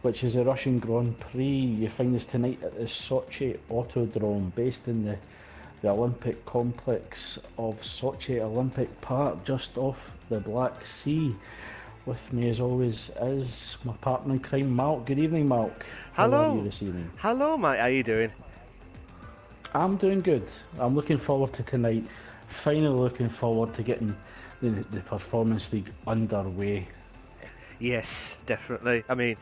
which is the Russian Grand Prix. You find us tonight at the Sochi Autodrome, based in the Olympic complex of Sochi Olympic Park, just off the Black Sea. With me, as always, is my partner in crime, Mark. Good evening, Mark. How are you Hello. this evening? Hello, mate. How you doing? I'm doing good. I'm looking forward to tonight. Finally looking forward to getting the Performance League underway. Yes, definitely. I mean,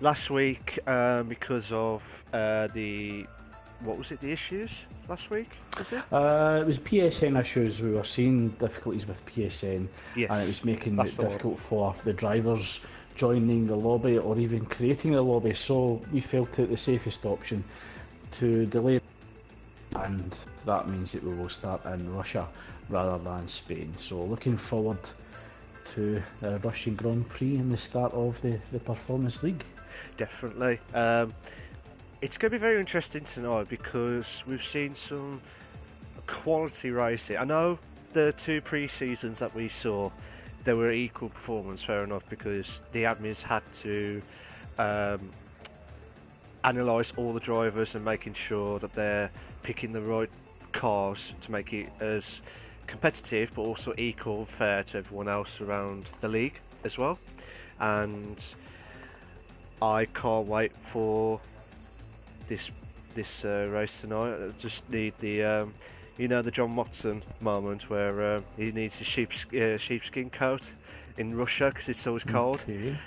last week, because of what was it, the issues last week, was it? It was PSN issues. We were seeing difficulties with PSN, and it Yes, was making that's it the one. difficult for the drivers joining the lobby or even creating a lobby. So we felt it the safest option to delay, and that means that we will start in Russia rather than Spain. So looking forward to the Russian Grand Prix and the start of the Performance League. Definitely. It's going to be very interesting tonight because we've seen some quality racing. I know the two pre-seasons that we saw, they were equal performance, fair enough, because the admins had to analyse all the drivers and making sure that they're picking the right cars to make it as competitive but also equal and fair to everyone else around the league as well. And I can't wait for this race tonight. I just need the the John Watson moment where he needs his sheepskin coat in Russia because it's always cold. Okay.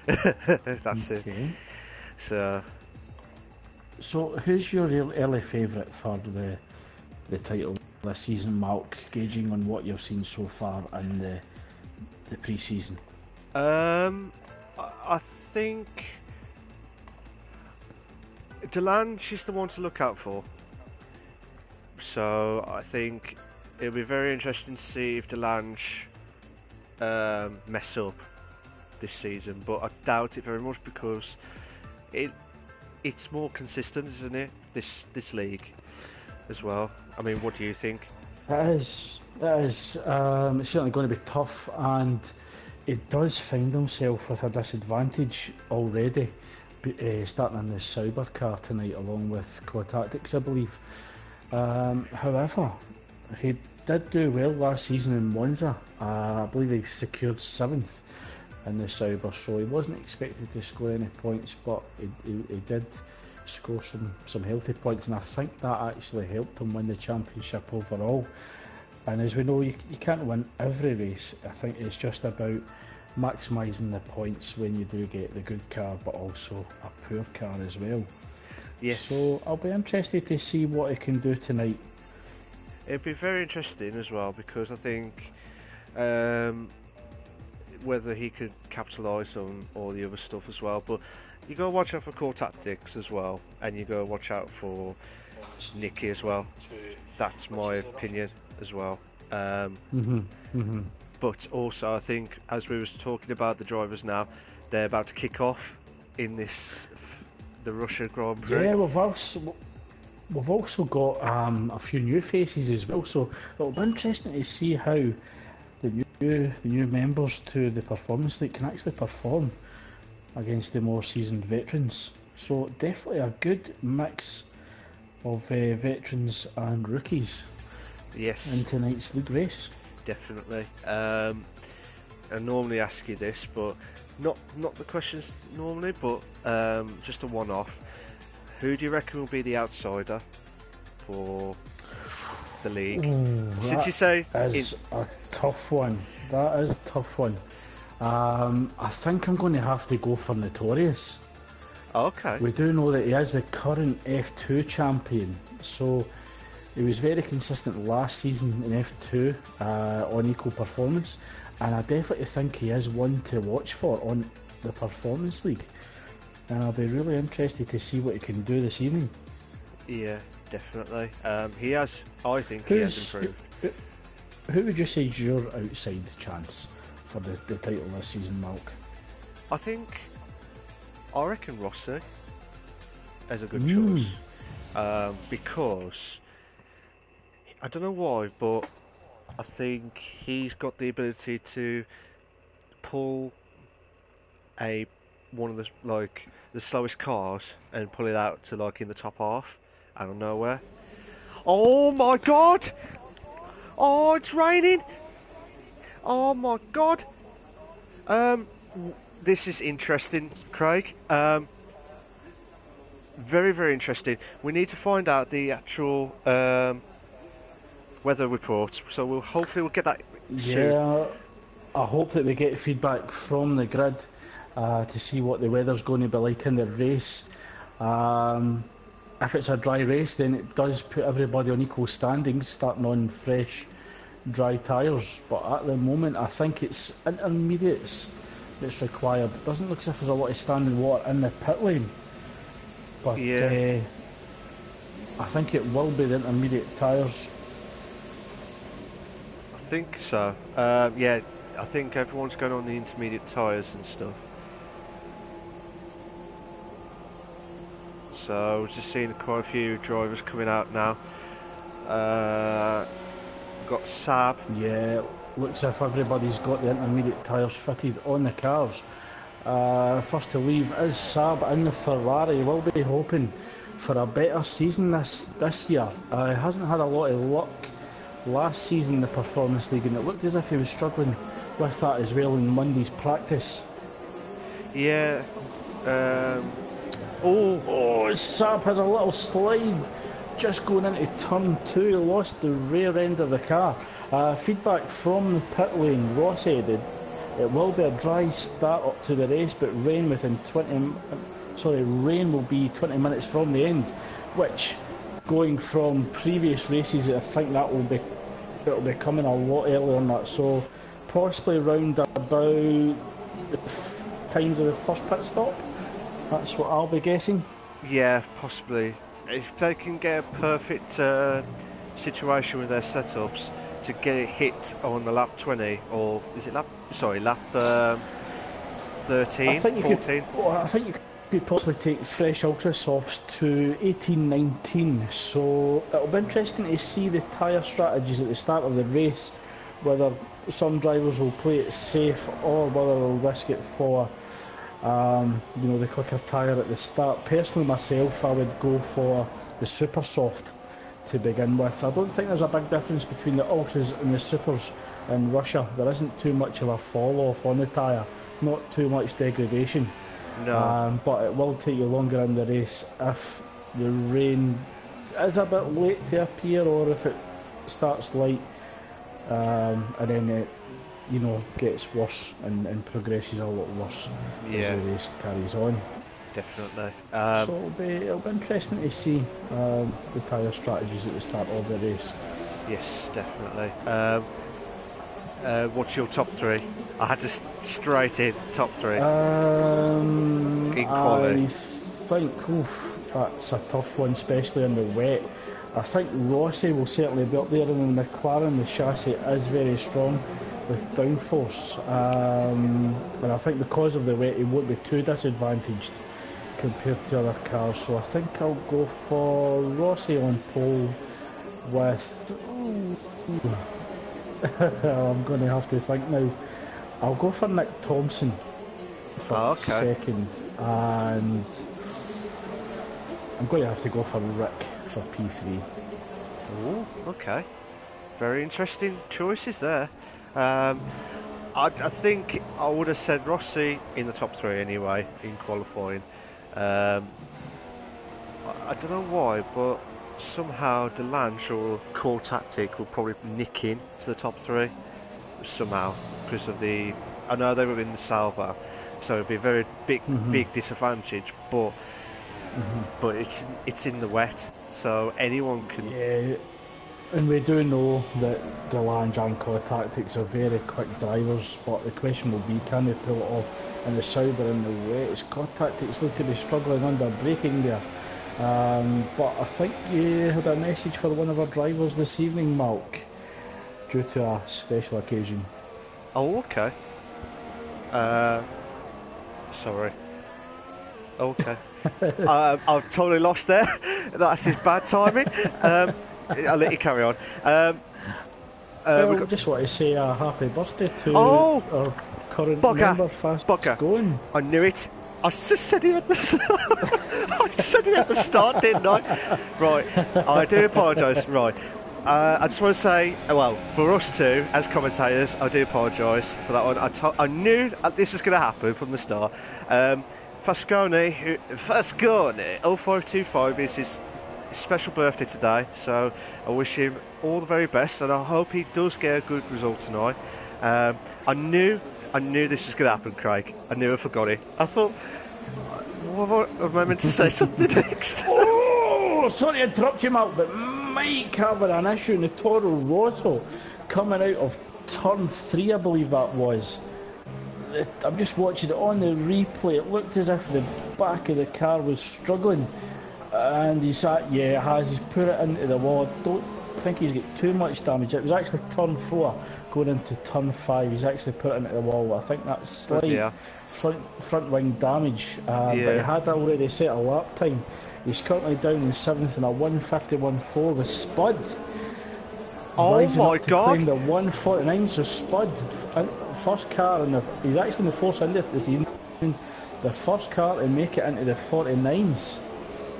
That's it. Okay. So who's your early favourite for the title this season, Mark? Gauging on what you've seen so far in the pre-season. I think Delange is the one to look out for. So I think it'll be very interesting to see if Delange mess up this season, but I doubt it very much because it's more consistent, isn't it? This league as well. I mean, what do you think? It is. It is. It's certainly going to be tough, and it does find himself with a disadvantage already, starting in the Sauber car tonight along with Core Tactics, I believe. However, he did do well last season in Monza. I believe he secured 7th in the Sauber, so he wasn't expected to score any points, but he did score some healthy points, and I think that actually helped him win the championship overall. And as we know, you can't win every race. I think it's just about maximising the points when you do get the good car, but also a poor car as well. Yes. So I'll be interested to see what he can do tonight. It'd be very interesting as well because I think whether he could capitalise on all the other stuff as well. But you got to watch out for Core Tactics as well, and you got to watch out for Nicky as well. That's my opinion as well. But also, I think as we was talking about the drivers now, they're about to kick off in the Russia Grand Prix. Yeah, we've also got a few new faces as well. So it'll be interesting to see how the new members to the Performance League can actually perform against the more seasoned veterans. So definitely a good mix of veterans and rookies. Yes, in tonight's league race. Definitely. I normally ask you this, but not the questions normally, but just a one-off. Who do you reckon will be the outsider for the league? Ooh, Since you say is a tough one. That is a tough one. I think I'm going to have to go for Notorious. Okay. We do know that he is the current F2 champion, so he was very consistent last season in F2 on equal performance, and I definitely think he is one to watch for on the Performance League. And I'll be really interested to see what he can do this evening. Yeah, definitely. He has. I think he has improved. Who would you say is your outside chance for the title this season, Mark? I reckon Rossi is a good choice because I don't know why, but I think he's got the ability to pull a one of the slowest cars and pull it out to in the top half out of nowhere. Oh my god! Oh, it's raining! Oh my god! This is interesting, Craig. Very, very interesting. We need to find out the actual weather report, so hopefully we'll get that soon. Yeah, I hope that we get feedback from the grid to see what the weather's going to be like in the race. If it's a dry race, then it does put everybody on equal standings, starting on fresh, dry tyres. But at the moment, I think it's intermediates that's required. It doesn't look as if there's a lot of standing water in the pit lane. But Yeah. I think it will be the intermediate tyres. I think so. Yeah, I think everyone's going on the intermediate tyres and stuff. So, just seeing quite a few drivers coming out now. Got Saab. Yeah, looks as if everybody's got the intermediate tyres fitted on the cars. First to leave is Saab in the Ferrari. Will be hoping for a better season this year. He hasn't had a lot of luck last season in the Performance League, and it looked as if he was struggling with that as well in Monday's practice. Yeah. Saab has a little slide just going into turn 2, lost the rear end of the car. Feedback from the pit lane, Ross said it will be a dry start up to the race, but rain will be 20 minutes from the end, which, going from previous races, I think it'll be coming a lot earlier than that, so possibly round about the times of the first pit stop. That's what I'll be guessing. Yeah, possibly. If they can get a perfect situation with their setups to get it hit on the lap 20, or is it lap 13, 14? I think you could possibly take fresh ultra softs to 18, 19. So it'll be interesting to see the tyre strategies at the start of the race, whether some drivers will play it safe or whether they'll risk it for the quicker tyre at the start. Personally myself, I would go for the super soft to begin with. I don't think there's a big difference between the ultras and the supers in Russia. There isn't too much of a fall off on the tyre, not too much degradation. No. But it will take you longer in the race if the rain is a bit late to appear, or if it starts light and then it gets worse and progresses a lot worse as the race carries on. Definitely. So it'll be interesting to see the tyre strategies at the start of the race. Yes, definitely. What's your top 3? I had to straight in top 3. In quality. I think that's a tough one, especially in the wet. I think Rossi will certainly be up there, and the McLaren, the chassis is very strong with downforce, and I think because of the wet he won't be too disadvantaged compared to other cars, so I think I'll go for Rossi on pole with I'm going to have to think now. I'll go for Nick Thompson for second, and I'm going to have to go for Rick for P3. Oh, okay. Very interesting choices there. I think I would have said Rossi in the top 3 anyway in qualifying. I don't know why, but somehow Delange or Core Tactic will probably nick in to the top 3 somehow because of the. I know they were in the Sauber, so it'd be a very big disadvantage. But it's in the wet, so anyone can. Yeah. And we do know that Delange and Core Tactics are very quick drivers, but the question will be, can they pull it off in the Sauber and the wet? Core Tactics look to be struggling under braking there. But I think you had a message for one of our drivers this evening, Malk, due to a special occasion. Oh, okay. Sorry. Okay. I've totally lost there. That's his bad timing. I'll let you carry on. We just want to say a happy birthday to our current member, fast going. I knew it. I just said it at the I said it at the start, didn't I? Right, I do apologise. Right, I just want to say, well, for us two as commentators, I do apologise for that one. I knew that this was going to happen from the start. Fascone 0525 is his special birthday today, so I wish him all the very best, and I hope he does get a good result tonight. I knew this was going to happen, Craig. I knew I forgot it. I thought, what am I meant to say something next? Oh, sorry to interrupt you, Mark, but Mike having an issue in the Toro Rosso coming out of turn 3, I believe that was. I'm just watching it on the replay. It looked as if the back of the car was struggling, and he's put it into the wall. I don't think he's got too much damage. It was actually turn 4 going into turn 5. He's actually put it into the wall. I think that's slight front wing damage, but he had already set a lap time. He's currently down in 7th in a 151.4 with Spud. Oh rising my up to God! claim the 149. So Spud, first car, he's actually in the Force India this evening. The first car to make it into the 49s.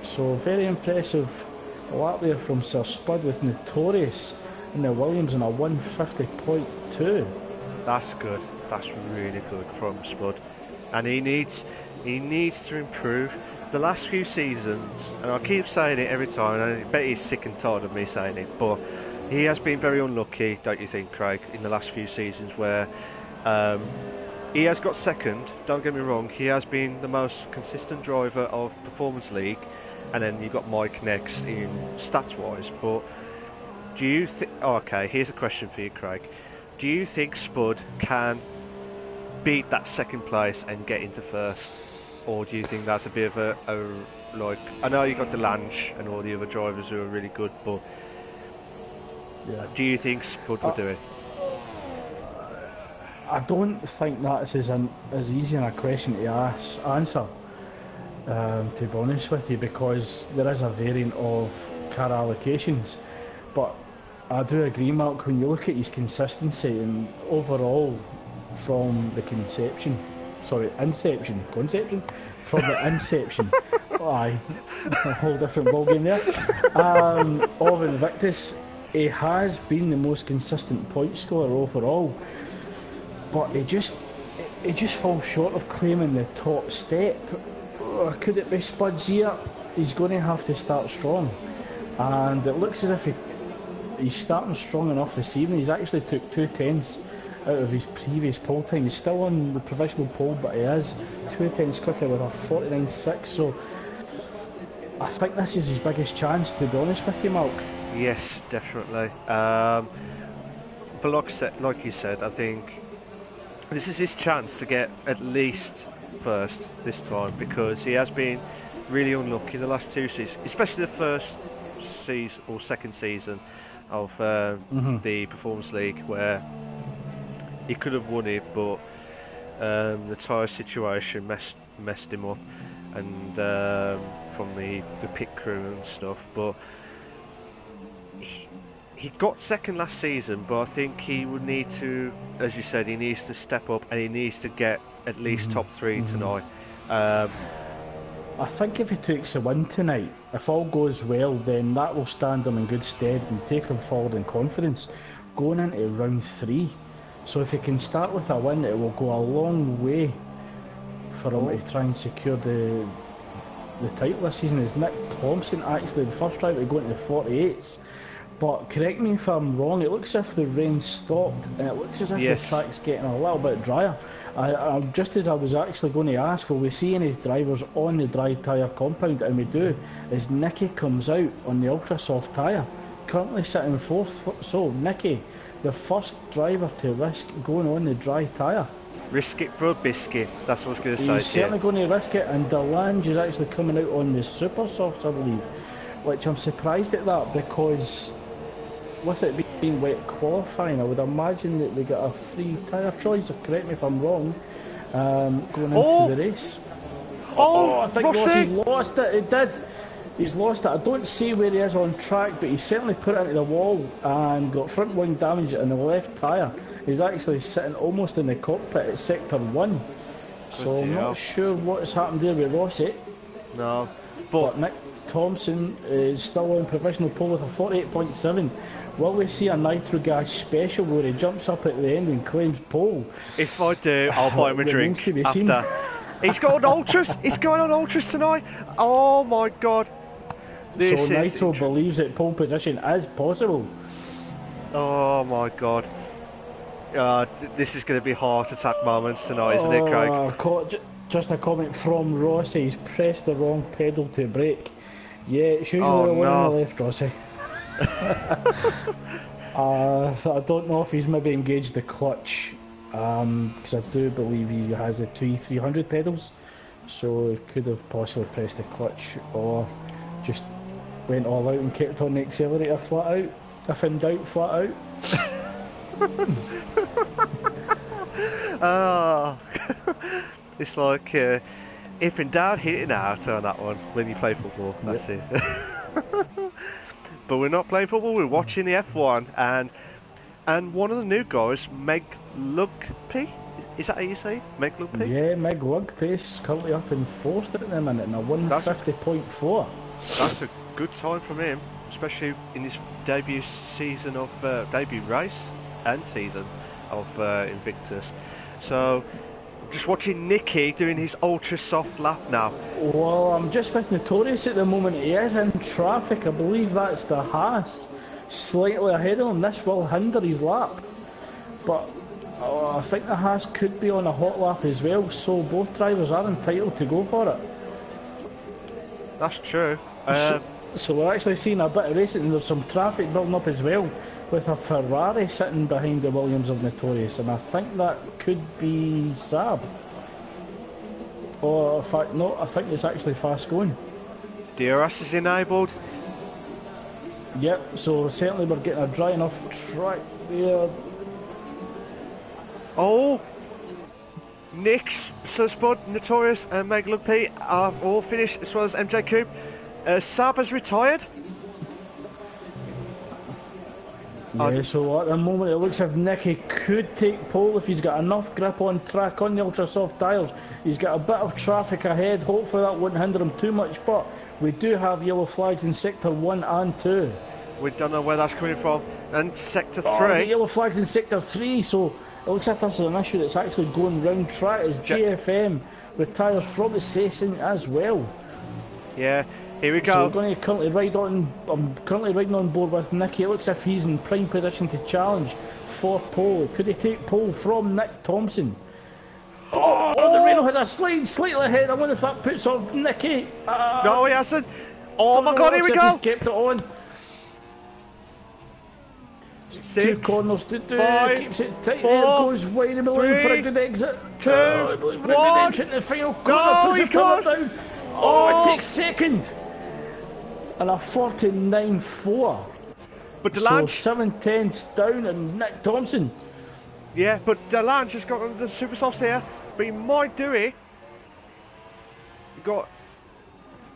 So very impressive lap there from Sir Spud with Notorious in the Williams in a 150.2. That's good. That's really good from Spud, and he needs to improve. The last few seasons, and I keep saying it every time, and I bet he's sick and tired of me saying it, but he has been very unlucky, don't you think, Craig, in the last few seasons where he has got second. Don't get me wrong, he has been the most consistent driver of Performance League, and then you've got Mike next in stats-wise. But do you think? Oh, okay, here's a question for you, Craig. Do you think Spud can beat that second place and get into first, or do you think that's a bit of a like? I know you got Delange and all the other drivers who are really good, but do you think Spud will do it? I don't think that's as easy a question to answer. To be honest with you, because there is a variant of car allocations, but I do agree, Mark, when you look at his consistency and overall from the inception from the inception, aye, a whole different ballgame there, of Invictus, he has been the most consistent point scorer overall, but he just falls short of claiming the top step. Or could it be Spud's year? He's going to have to start strong, and it looks as if he's starting strong enough this evening. He's actually took 2/10 out of his previous pole time. He's still on the provisional pole, but he is 2/10 quicker with a 49.6. So I think this is his biggest chance, to be honest with you, Mark. Yes, definitely. But like you said, I think this is his chance to get at least first this time, because he has been really unlucky the last two seasons, especially the first season or second season of the Performance League, where he could have won it, but the tyre situation messed him up, and from the pit crew and stuff. But he got second last season, but I think he would need to, as you said, he needs to step up, and he needs to get at least top 3 tonight. I think if he takes a win tonight, if all goes well, then that will stand him in good stead and take him forward in confidence going into round 3. So if he can start with a win, it will go a long way for him to try and secure the title this season. Is Nick Thompson actually the first driver to go into the 48s? But correct me if I'm wrong, it looks as if the rain stopped, and it looks as if the track's getting a little bit drier. Just as I was actually going to ask, will we see any drivers on the dry tyre compound? And we do, as Nicky comes out on the ultra soft tyre, currently sitting 4th. So Nicky, the first driver to risk going on the dry tyre. Risk it for a biscuit, that's what I was going to say. He's certainly going to risk it, and Delange is actually coming out on the super softs, I believe, which I'm surprised at that, because with it being wet qualifying, I would imagine that they got a free tyre choice, correct me if I'm wrong, going into the race. I think Rossi's lost it. He did. He's lost it. I don't see where he is on track, but he certainly put it into the wall and got front wing damage in the left tyre. He's actually sitting almost in the cockpit at sector 1. So I'm hell. not sure what's happened there with Rossi, No, but Nick Thompson is still on provisional pole with a 48.7. Will we see a Nitro Gas special where he jumps up at the end and claims pole? if I do, I'll buy him a Remains drink to be seen. after. He's got an ultras. He's going on ultras tonight. Oh my god. This So is Nitro believes that pole position is possible. Oh my god. This is going to be heart attack moments tonight, isn't it, Craig? Just a comment from Rossi. He's pressed the wrong pedal to brake. Yeah, it's usually Oh, the one on no. the left, Rossi. I don't know if he's maybe engaged the clutch, because I do believe he has the 300 pedals, so he could have possibly pressed the clutch or just went all out and kept on the accelerator flat out. If in doubt, flat out. It's like if in doubt, hit it out on that one when you play football. That's it. But we're not playing football. We're watching the F1, and one of the new guys, Meg Lugby. Is that how you say? Meg Lugby? Yeah, Meg Lugby is currently up in 4th at the minute in a 150.4. That's a good time from him, especially in his debut season of debut race and season of Invictus. So, just watching Nicky doing his ultra soft lap now. Well, I'm just with Notorious at the moment. He is in traffic. I believe that's the Haas. Slightly ahead of him. This will hinder his lap. But I think the Haas could be on a hot lap as well, so both drivers are entitled to go for it. That's true. So we're actually seeing a bit of racing, and there's some traffic building up as well, with a Ferrari sitting behind the Williams of Notorious, and I think that could be Saab. Or in fact, no, I think it's actually fast going. DRS is enabled. Yep, so certainly we're getting a dry enough track there. Oh! Nick's, Spud, Notorious and Meg Lugby are all finished, as well as MJ Coupe. Saab has retired. Yeah, so at the moment it looks as if Nicky could take pole if he's got enough grip on track on the ultra soft tyres. He's got a bit of traffic ahead, hopefully that won't hinder him too much, but we do have yellow flags in sector 1 and 2. We don't know where that's coming from. And sector 3. The yellow flags in sector 3, so it looks like this is an issue that's actually going round track. It's JFM with tyres from the station as well. Yeah, here we go. So we're going to currently ride on. I'm currently riding on board with Nicky. It looks as if he's in prime position to challenge for pole. Could he take pole from Nick Thompson? Oh, the Renault has a slide slightly ahead. I wonder if that puts off Nicky. No, he hasn't. Oh my god, here we go. He's kept it on. 6, 2 corners to do. 5, Keeps it tight 4, there. Goes wide in the line for a 3, good exit. 2, I believe for a 1. good entry in the final corner. No, Puts he the corner can't. down. Oh, it takes second. And a 49.4. But So Delange, 7/10 down and Nick Thompson. yeah, but Delange has got the super softs here, but he might do it. We've got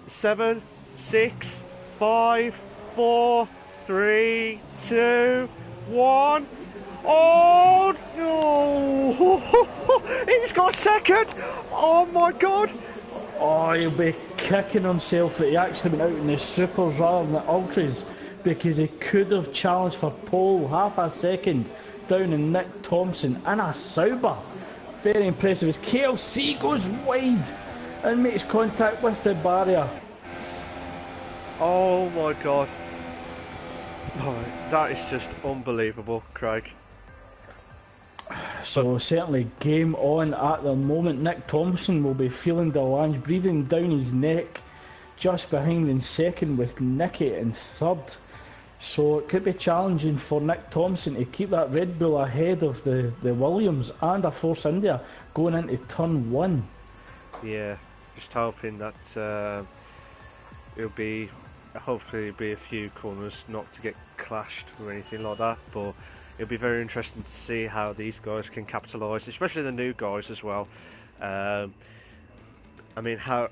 7, 6, 5, 4, 3, 2, 1. Oh no! He's got second. Oh my god! Oh, he'll be kicking himself that he actually went out in the supers rather than the ultras, because he could have challenged for pole half a second down in Nick Thompson in a Sauber. Very impressive as KLC goes wide and makes contact with the barrier. Oh my god! Oh, that is just unbelievable, Craig. So certainly game on at the moment. Nick Thompson will be feeling Delange breathing down his neck, just behind in second with Nicky in third. So it could be challenging for Nick Thompson to keep that Red Bull ahead of the Williams and a Force India going into turn 1. Yeah, just hoping that it'll be, hopefully it'll be a few corners not to get clashed or anything like that, but it'll be very interesting to see how these guys can capitalise, especially the new guys as well. I mean, how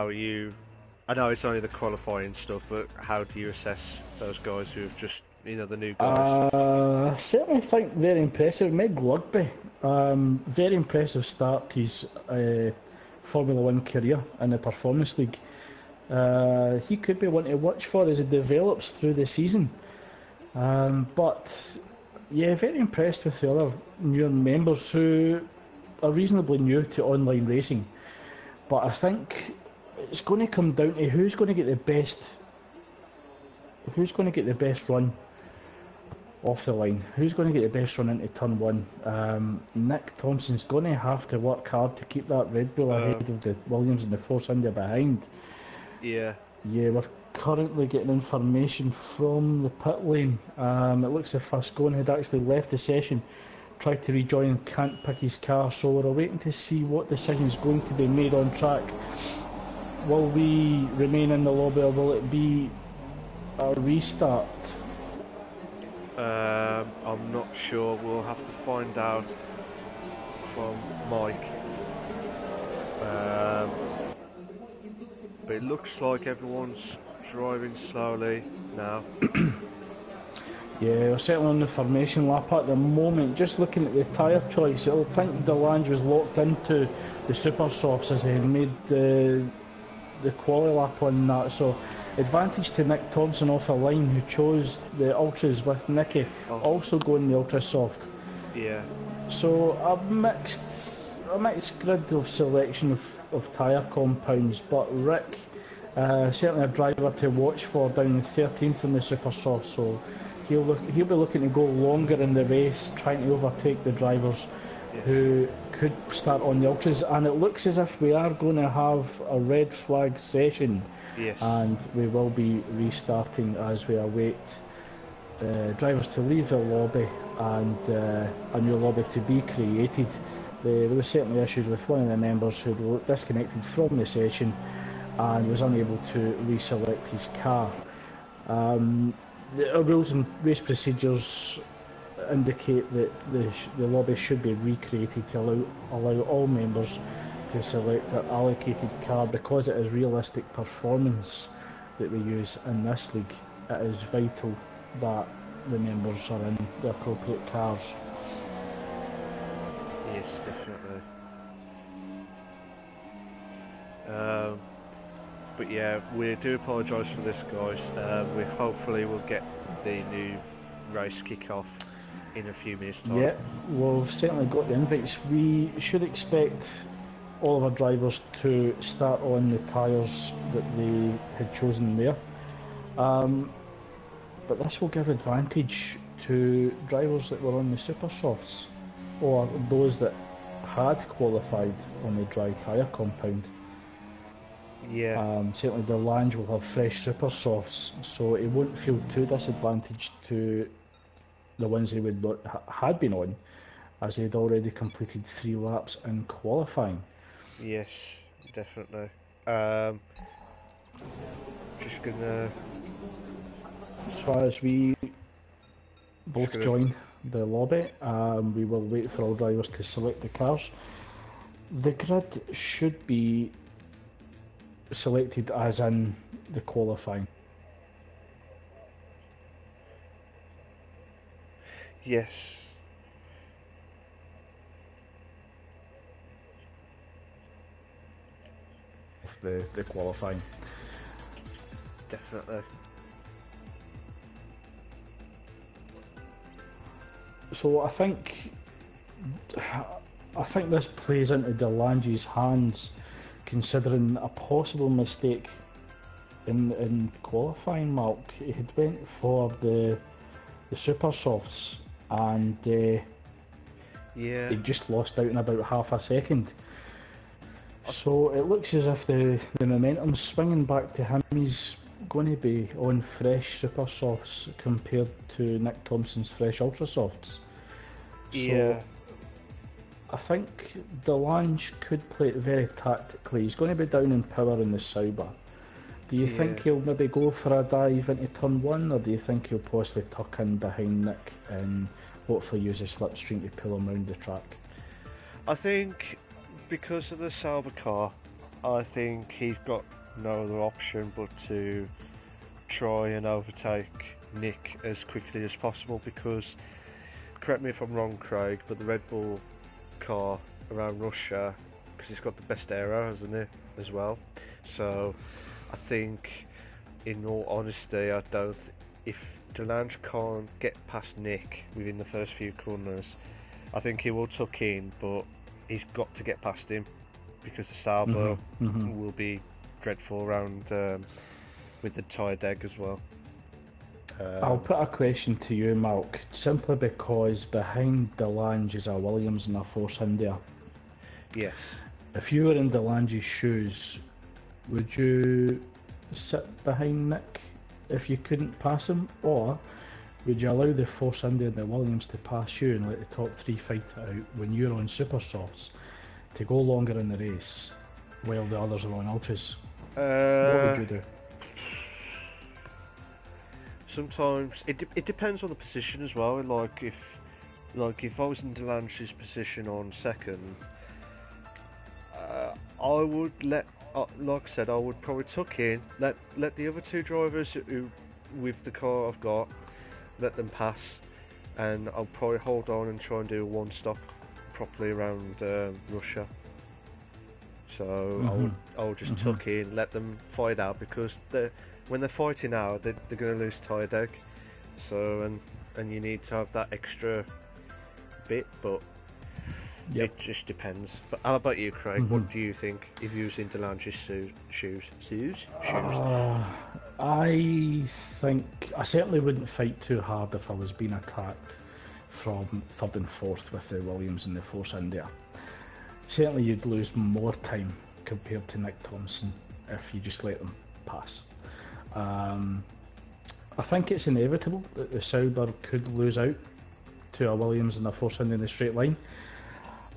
you, I know it's only the qualifying stuff, but how do you assess those guys who have just, you know, the new guys? I certainly think they're impressive. Meg Lugby Very impressive start to his Formula One career in the Performance League. He could be one to watch for as he develops through the season. But yeah, very impressed with the other newer members who are reasonably new to online racing. But I think it's going to come down to who's going to get the best run off the line. Who's going to get the best run into turn one? Nick Thompson's going to have to work hard to keep that Red Bull ahead of the Williams and the Force India behind. Yeah, we're currently getting information from the pit lane. It looks as if Fascone had actually left the session, tried to rejoin and can't pick his car, so we're waiting to see what decision is going to be made on track. Will we remain in the lobby or will it be a restart? I'm not sure. We'll have to find out from Mike. But it looks like everyone's driving slowly now. Yeah, we're certainly on the formation lap at the moment. Just looking at the tyre choice, I think Delange was locked into the super softs as he made the quali lap on that. So advantage to Nick Thompson off the line, who chose the ultras, with Nicky also going the ultra soft. Yeah. So a mixed grid of selection of tyre compounds, but Rick certainly a driver to watch for down the 13th in the super soft. So he'll be looking to go longer in the race, trying to overtake the drivers who could start on the ultras. And it looks as if we are going to have a red flag session. Yes. And we will be restarting as we await drivers to leave the lobby and a new lobby to be created. There were certainly issues with one of the members who disconnected from the session and was unable to reselect his car. The rules and race procedures indicate that the lobby should be recreated to allow all members to select their allocated car. Because it is realistic performance that we use in this league, it is vital that the members are in the appropriate cars. Yes, definitely. But yeah, we do apologise for this, guys. We hopefully will get the new race kick-off in a few minutes' time. Yeah, we've certainly got the Invictus. We should expect all of our drivers to start on the tyres that they had chosen there. But this will give advantage to drivers that were on the super softs, or those that had qualified on the dry tyre compound. Yeah. Certainly the Lange will have fresh super softs, so it won't feel too disadvantaged to the ones they had been on, as they'd already completed 3 laps in qualifying. Yes, definitely. Just gonna. So as we both join the lobby, we will wait for all drivers to select the cars. The grid should be selected as in the qualifying. Yes. The qualifying. Definitely. So I think this plays into Delange's hands, considering a possible mistake in qualifying. Mark, he had went for the super softs and he just lost out in about half a second. So it looks as if the momentum's swinging back to him. He's going to be on fresh super softs compared to Nick Thompson's fresh ultra softs. So I think Delange could play it very tactically. He's going to be down in power in the Sauber. Do you think he'll maybe go for a dive into turn one, or do you think he'll possibly tuck in behind Nick and hopefully use a slipstream to pull him around the track? I think because of the Sauber car, I think he's got no other option but to try and overtake Nick as quickly as possible, because, correct me if I'm wrong, Craig, but the Red Bull car around Russia because he's got the best aero, hasn't he, as well? So I think, in all honesty, I don't. If Delange can't get past Nick within the first few corners, I think he will tuck in, but he's got to get past him because the Sauber will be dreadful around with the tyre deck as well. I'll put a question to you, Mark, simply because behind Delange is a Williams and a Force India. Yes. If you were in Delange's shoes, would you sit behind Nick if you couldn't pass him, or would you allow the Force India and the Williams to pass you and let the top three fight it out when you're on super softs to go longer in the race while the others are on ultras? What would you do? Sometimes it depends on the position as well. Like if I was in Delange's position on second, I would let, like I said, I would probably tuck in, let the other two drivers who with the car I've got, let them pass, and I'll probably hold on and try and do one stop properly around Russia. So I'll just tuck in, let them fight out, because when they're fighting out, they're going to lose tyre deck. So and you need to have that extra bit, but it just depends. But how about you, Craig? What do you think if you was in Delange's shoes? I think I certainly wouldn't fight too hard if I was being attacked from third and fourth with the Williams and the Force India. Certainly you'd lose more time compared to Nick Thompson if you just let them pass. I think it's inevitable that the Sauber could lose out to a Williams and a Force India in the straight line.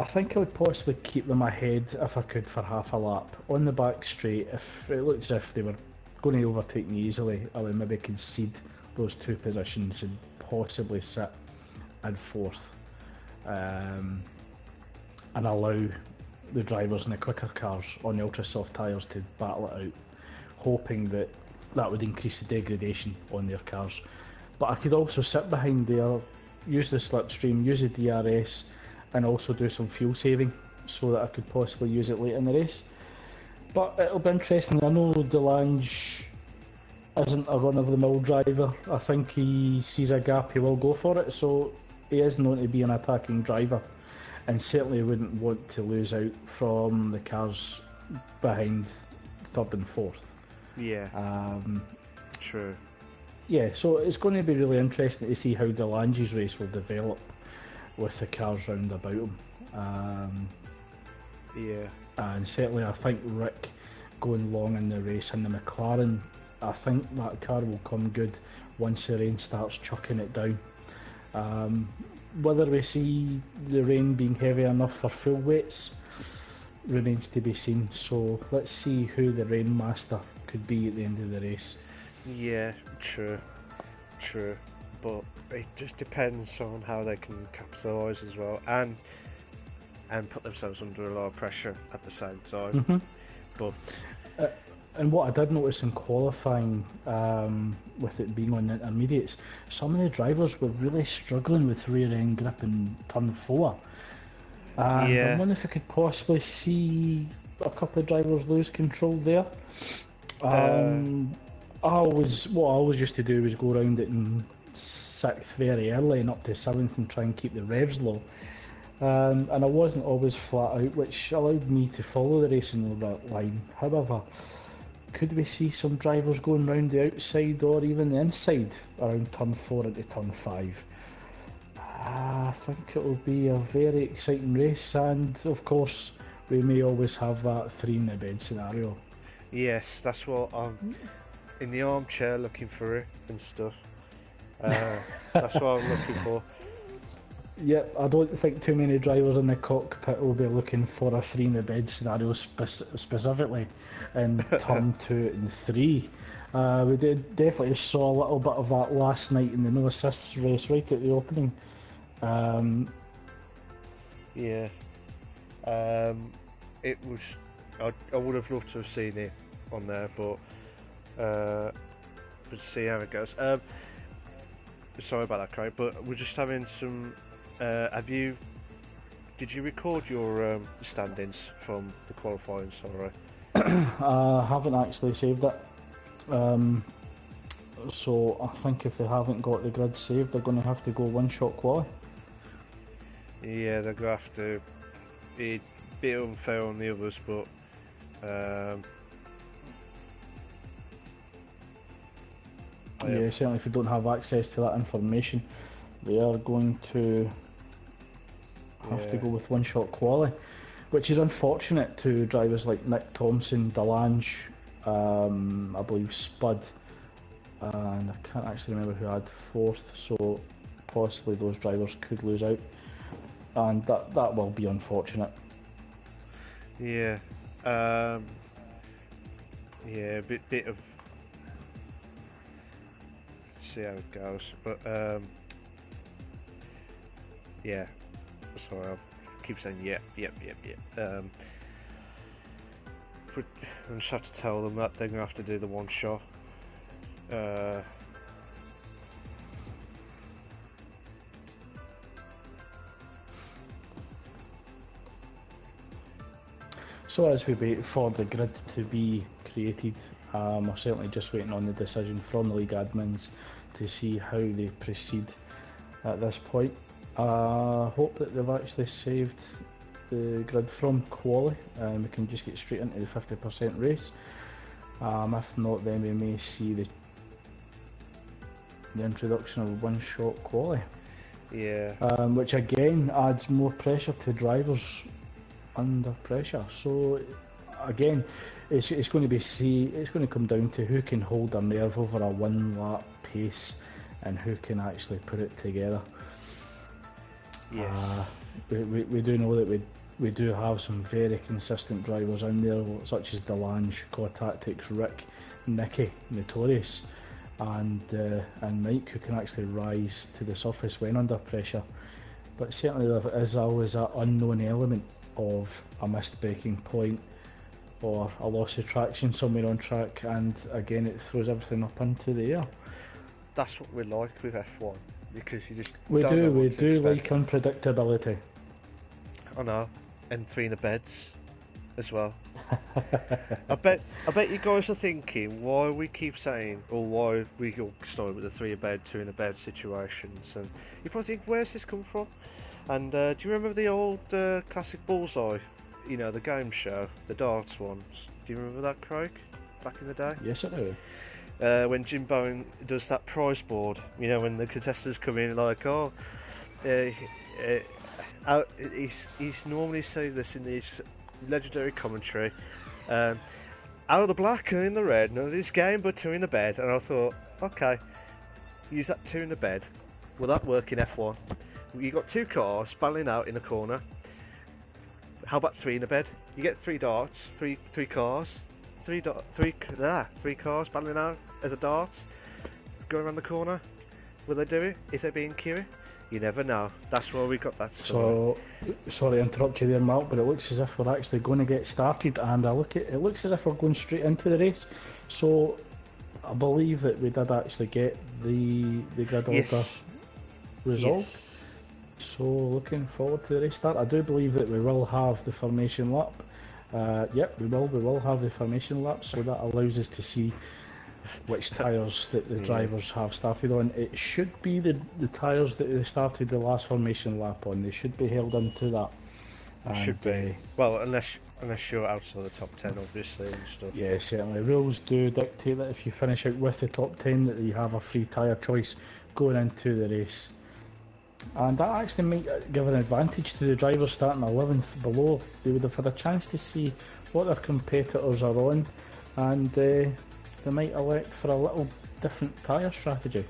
I think I would possibly keep them ahead if I could for half a lap. On the back straight, if it looked as if they were going to overtake me easily, I would maybe concede those two positions and possibly sit in fourth, and allow the drivers in the quicker cars on the ultra soft tyres to battle it out, hoping that would increase the degradation on their cars. But I could also sit behind there, use the slipstream, use the DRS, and also do some fuel saving so that I could possibly use it late in the race. But it'll be interesting. I know Delange isn't a run-of-the-mill driver. I think he sees a gap, he will go for it, so he is known to be an attacking driver, and certainly wouldn't want to lose out from the cars behind third and fourth. Yeah. True. Yeah, so it's going to be really interesting to see how Delange's race will develop with the cars round about him. Yeah. And certainly I think Rick going long in the race in the McLaren, I think that car will come good once the rain starts chucking it down. Whether we see the rain being heavy enough for full weights remains to be seen, so let's see who the rain master could be at the end of the race. Yeah, true, but it just depends on how they can capitalise as well, and put themselves under a lot of pressure at the same time. But and what I did notice in qualifying, with it being on the intermediates, some of the drivers were really struggling with rear end grip in turn 4. I wonder if I could possibly see a couple of drivers lose control there. What I always used to do was go around it in 6th very early and up to 7th and try and keep the revs low. And I wasn't always flat out, which allowed me to follow the racing line. However, could we see some drivers going round the outside or even the inside around turn 4 into turn 5? I think it will be a very exciting race, and of course we may always have that 3 in the bed scenario. Yes, that's what I'm in the armchair looking for it and stuff. That's what I'm looking for. Yep, I don't think too many drivers in the cockpit will be looking for a 3 in the bed scenario specifically in turn 2 and 3. We definitely saw a little bit of that last night in the no assists race right at the opening. It was. I would have loved to have seen it on there, but see how it goes. Sorry about that, Craig, but we're just having some. Have you Did you record your standings from the qualifying? Sorry. I haven't actually saved it. So I think if they haven't got the grid saved, they're going to have to go one-shot quali. Yeah, they're going to have to. Be a bit unfair on the others, but yeah, certainly if you don't have access to that information, they are going to have to go with one-shot quali, which is unfortunate to drivers like Nick Thompson, Delange, I believe Spud, and I can't actually remember who had fourth, so possibly those drivers could lose out, and that will be unfortunate. Yeah, yeah, a bit of see how it goes, but yeah. Sorry, I keep saying yep. I just have to tell them that they're going to have to do the one shot. So as we wait for the grid to be created, we're certainly just waiting on the decision from the league admins to see how they proceed at this point. I hope that they've actually saved the grid from quali and we can just get straight into the 50% race. If not, then we may see the introduction of one-shot quali. Yeah. Which again adds more pressure to drivers under pressure. So again, it's going to come down to who can hold their nerve over a one-lap pace and who can actually put it together. Yes. We do know that we do have some very consistent drivers in there, such as Delange, Core Tactics, Rick, Nicky, Notorious, and Mike, who can actually rise to the surface when under pressure. But certainly there is always that unknown element of a missed braking point or a loss of traction somewhere on track, and again it throws everything up into the air. That's what we like with F1, because you just we don't know what to do like expect. unpredictability. I know, and three in the beds as well. I bet you guys are thinking why we keep saying, or why we all started with the 3 in bed, 2 in a bed situations, and you probably think, where's this come from? And do you remember the old classic Bullseye? You know, the game show, the darts ones. Do you remember that, Craig? Back in the day? Yes, I do. When Jim Bowen does that prize board, you know, when the contestants come in, like, he's normally says this in his legendary commentary, out of the black and in the red, none of this game but 2 in the bed. And I thought, okay, use that 2 in the bed. Will that work in F1? You got 2 cars battling out in a corner. How about 3 in a bed? You get 3 darts, three cars, 3 cars battling out as a darts, going around the corner. Will they do it? Is they being queuey? You never know. That's why we got that. So, sorry to interrupt you there, Mark, but it looks as if we're actually going to get started, and it looks as if we're going straight into the race. So, I believe that we did actually get the grid order resolved. Yes. So, looking forward to the race start. I do believe that we will have the formation lap. Yep, we will have the formation lap, so that allows us to see which tyres that the drivers have started on. It should be the tyres that they started the last formation lap on. They should be held into that. It should be. Well, unless you're outside the top 10, obviously, and stuff. Yeah, certainly. Rules do dictate that if you finish out with the top 10, that you have a free tyre choice going into the race. And that actually might give an advantage to the drivers starting 11th below. They would have had a chance to see what their competitors are on, and they might elect for a little different tyre strategy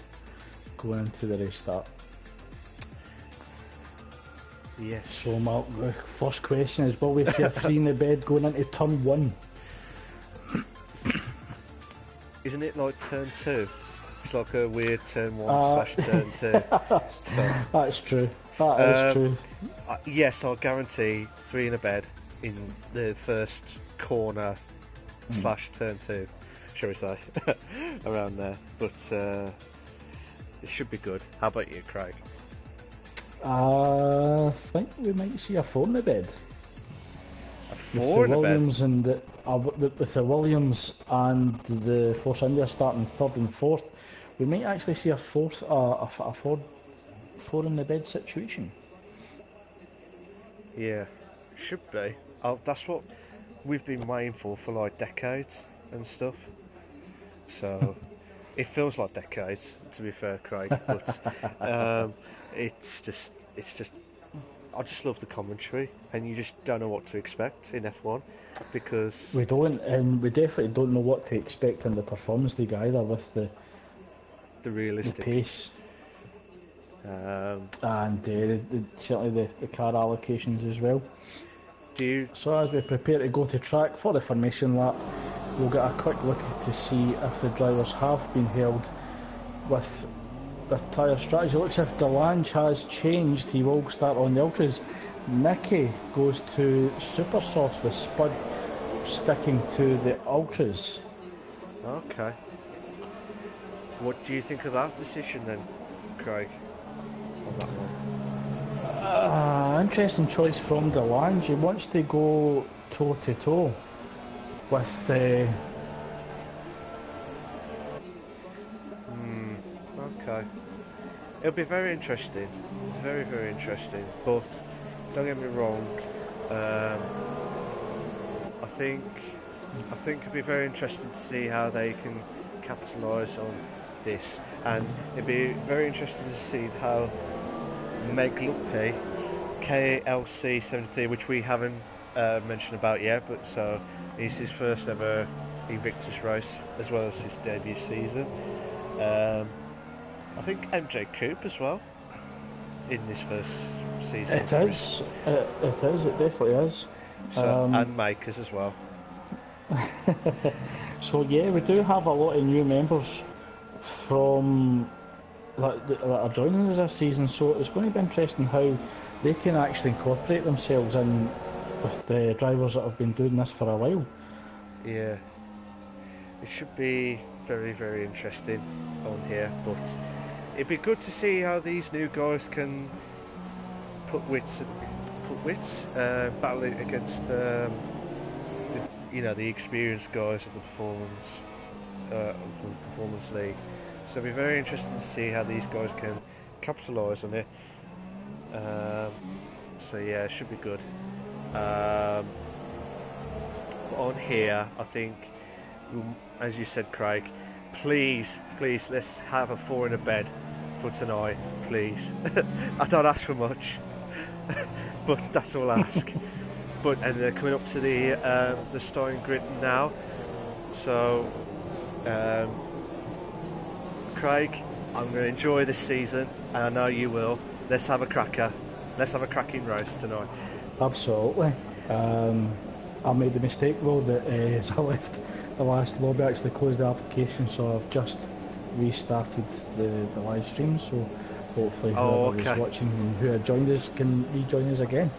going into the race start. Yes. So Mark, the first question is, will we see a 3 in the bed going into turn 1? Isn't it like turn 2? It's like a weird turn 1 / turn 2. That's true. That is true. Yes, I'll guarantee 3 in a bed in the first corner / turn 2. Shall we say, around there, but it should be good. How about you, Craig? I think we might see a four in the bed. A With four in the the bed. Williams and with the Williams and the Force India starting third and fourth, we might actually see a fourth, a four in the bed situation. Yeah, should be. That's what we've been waiting for like decades and stuff. So it feels like decades, to be fair, Craig. But it's just. I just love the commentary, and you just don't know what to expect in F1 because We don't, and we definitely don't know what to expect in the Performance League either with the realistic. pace Um, and certainly the car allocations as well. do you? So as we prepare to go to track for the formation lap, we'll get a quick look to see if the drivers have been held with their tyre strategy. Looks as if Delange has changed. He will start on the Ultras. Nicky goes to Super Sauce with Spud sticking to the Ultras. Okay. What do you think of that decision then, Craig? On that one. Interesting choice from Delange. He wants to go toe to toe with Okay. It'll be very interesting. Very, very interesting. But don't get me wrong. I think it'd be very interesting to see how they can capitalise on this, and it'd be very interesting to see how Meg Luppe, KLC 73, which we haven't mentioned about yet, but so it's his first ever Invictus race as well as his debut season. I think MJ Coupe as well in this first season. It is. It definitely is. So, and Makers as well. So yeah, we do have a lot of new members from that are joining us this season. So it's going to be interesting how they can actually incorporate themselves in with the drivers that have been doing this for a while. Yeah, it should be very, very interesting on here, but it'd be good to see how these new guys can put wits battling against the experienced guys of the performance league. So it'll be very interesting to see how these guys can capitalise on it. So yeah, it should be good. On here, I think, as you said, Craig, please, let's have a four in a bed for tonight, please. I don't ask for much, but that's all I ask. And coming up to the starting grid now, so Craig, I'm going to enjoy this season, and I know you will. Let's have a cracker. Let's have a cracking race tonight. Absolutely. I made the mistake though that as I left the last lobby, I actually closed the application, so I've just restarted the live stream, so hopefully whoever is watching and who had joined us can rejoin us again.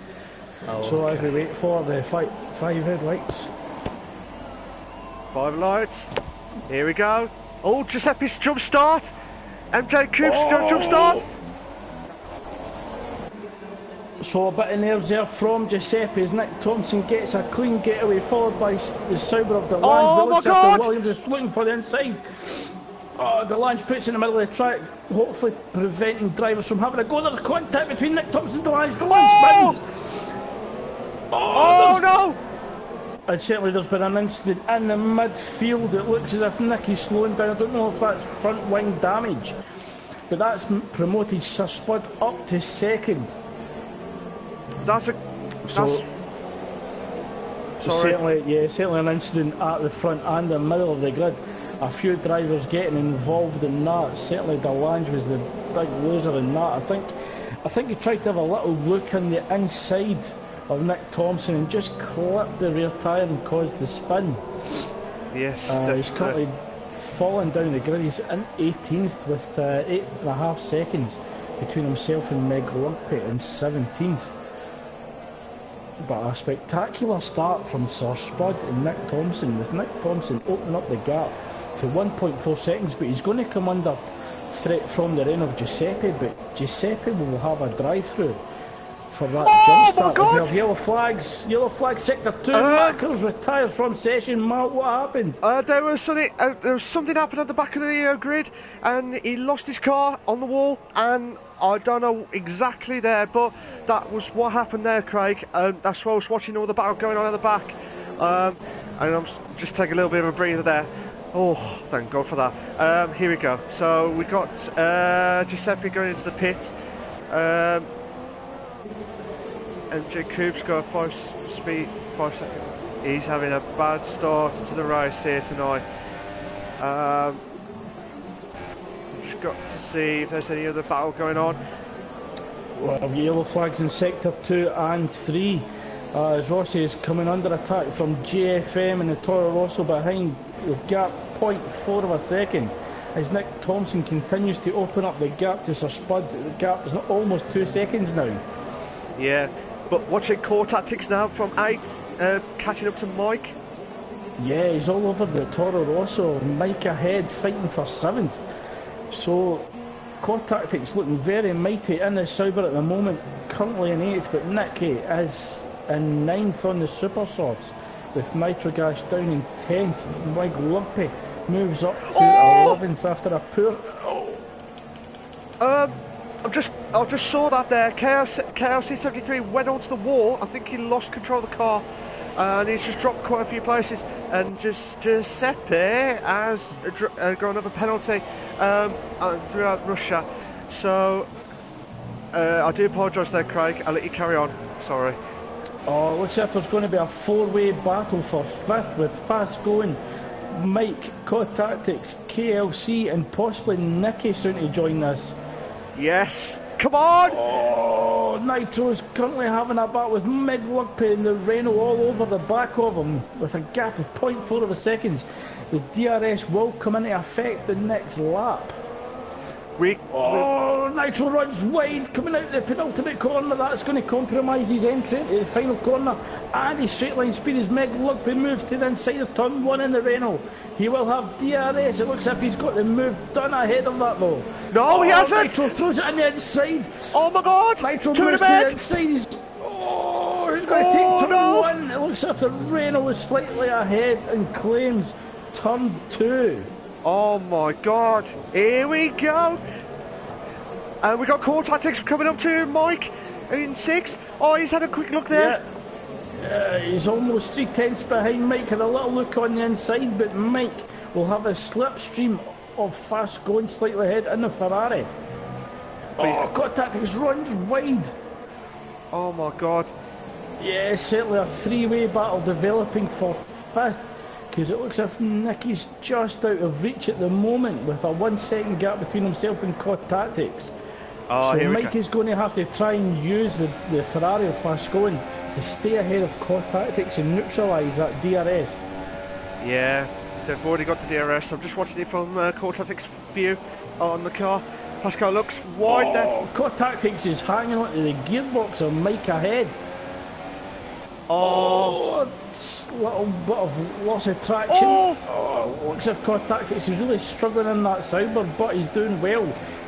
So as we wait for the five red lights. 5 lights, here we go. Oh, Giuseppe's jump start, MJ Coupe's jump start. So a bit of nerves there from Giuseppe as Nick Thompson gets a clean getaway, followed by the Sauber of Delange. Oh my God! Williams is looking for the inside. Oh, Delange puts in the middle of the track, hopefully preventing drivers from having a go. There's contact between Nick Thompson and Delange. Delange spins. Oh no! And certainly there's been an incident in the midfield. It looks as if Nicky's slowing down. I don't know if that's front wing damage, but that's promoted Sir Spud up to second. Certainly an incident at the front and the middle of the grid. A few drivers getting involved in that. Certainly Delange was the big loser in that. I think he tried to have a little look on the inside of Nick Thompson and just clipped the rear tyre and caused the spin. Yes, he's currently fallen down the grid. He's in 18th with 8.5 seconds between himself and Meg Lumpy in 17th. But a spectacular start from Sir Spud and Nick Thompson, with Nick Thompson opening up the gap to 1.4 seconds, but he's going to come under threat from the reign of Giuseppe, but Giuseppe will have a drive-through for that Oh jump my start. God! We have yellow flag sector 2, Mackles retires from session. Mark, what happened? There was something happened at the back of the grid, and he lost his car on the wall, and I don't know exactly there, but that was what happened there, Craig. That's why I was watching all the battle going on at the back, and I'm just taking a little bit of a breather there. Oh, thank God for that. Here we go. So we got Giuseppe going into the pit. MJ Coop's got 5 seconds. He's having a bad start to the race here tonight. Just got to see if there's any other battle going on. Well, yellow flags in sector 2 and 3. As Rossi is coming under attack from GFM and the Toro Rosso behind, the gap 0.4 of a second. As Nick Thompson continues to open up the gap to Sir Spud, the gap is almost 2 seconds now. Yeah, but watching core tactics now from 8th, catching up to Mike. Yeah, he's all over the Toro Rosso. Mike ahead, fighting for 7th. So, core tactics looking very mighty in the Sauber at the moment. Currently in 8th, but Nicky is in 9th on the Super Softs, with Nitrogas down in 10th. Mike Lumpy moves up to 11th after a poor... I just saw that there. KLC 73 went onto the wall. I think he lost control of the car, and he's just dropped quite a few places. And Giuseppe has got another penalty throughout Russia. So I do apologise there, Craig. I'll let you carry on. Sorry. Oh, looks like there's going to be a 4-way battle for 5th with fast going Mike, Cod Tactics, KLC, and possibly Nicky soon to join this. Yes, come on! Oh, Nitro's currently having a battle with Mig Lugpay and the Renault all over the back of him with a gap of 0.4 of a second. The DRS will come into effect the next lap. Nitro runs wide, coming out the penultimate corner. That's going to compromise his entry into the final corner. And his straight line speed as Meg Lugby moves to the inside of turn 1 in the Renault. He will have DRS. It looks as if he's got the move done ahead of that though. No, he hasn't! Nitro throws it on the inside. Oh my God! Nitro moves to the inside. Who's going to take turn 1? It looks as if the Renault is slightly ahead and claims turn 2. Oh my God! Here we go! And we got core tactics coming up to Mike in 6th. Oh, he's had a quick look there. Yeah. He's almost 3/10 behind Mike. Had a little look on the inside, but Mike will have a slipstream of fast going slightly ahead in the Ferrari. Core tactics runs wide. Oh my God! Yeah, certainly a 3-way battle developing for 5th. Because it looks as if Nicky's just out of reach at the moment with a 1 second gap between himself and Cod Tactics. So Mike is going to have to try and use the Ferrari of fast going to stay ahead of Cod Tactics and neutralise that DRS. Yeah, they've already got the DRS. I'm just watching it from Cod Tactics view on the car. Pascal looks wide there. Cod Tactics is hanging onto the gearbox of Mike ahead. Little bit of loss of traction. Looks as if Cod Tactics is really struggling in that Sauber, but he's doing well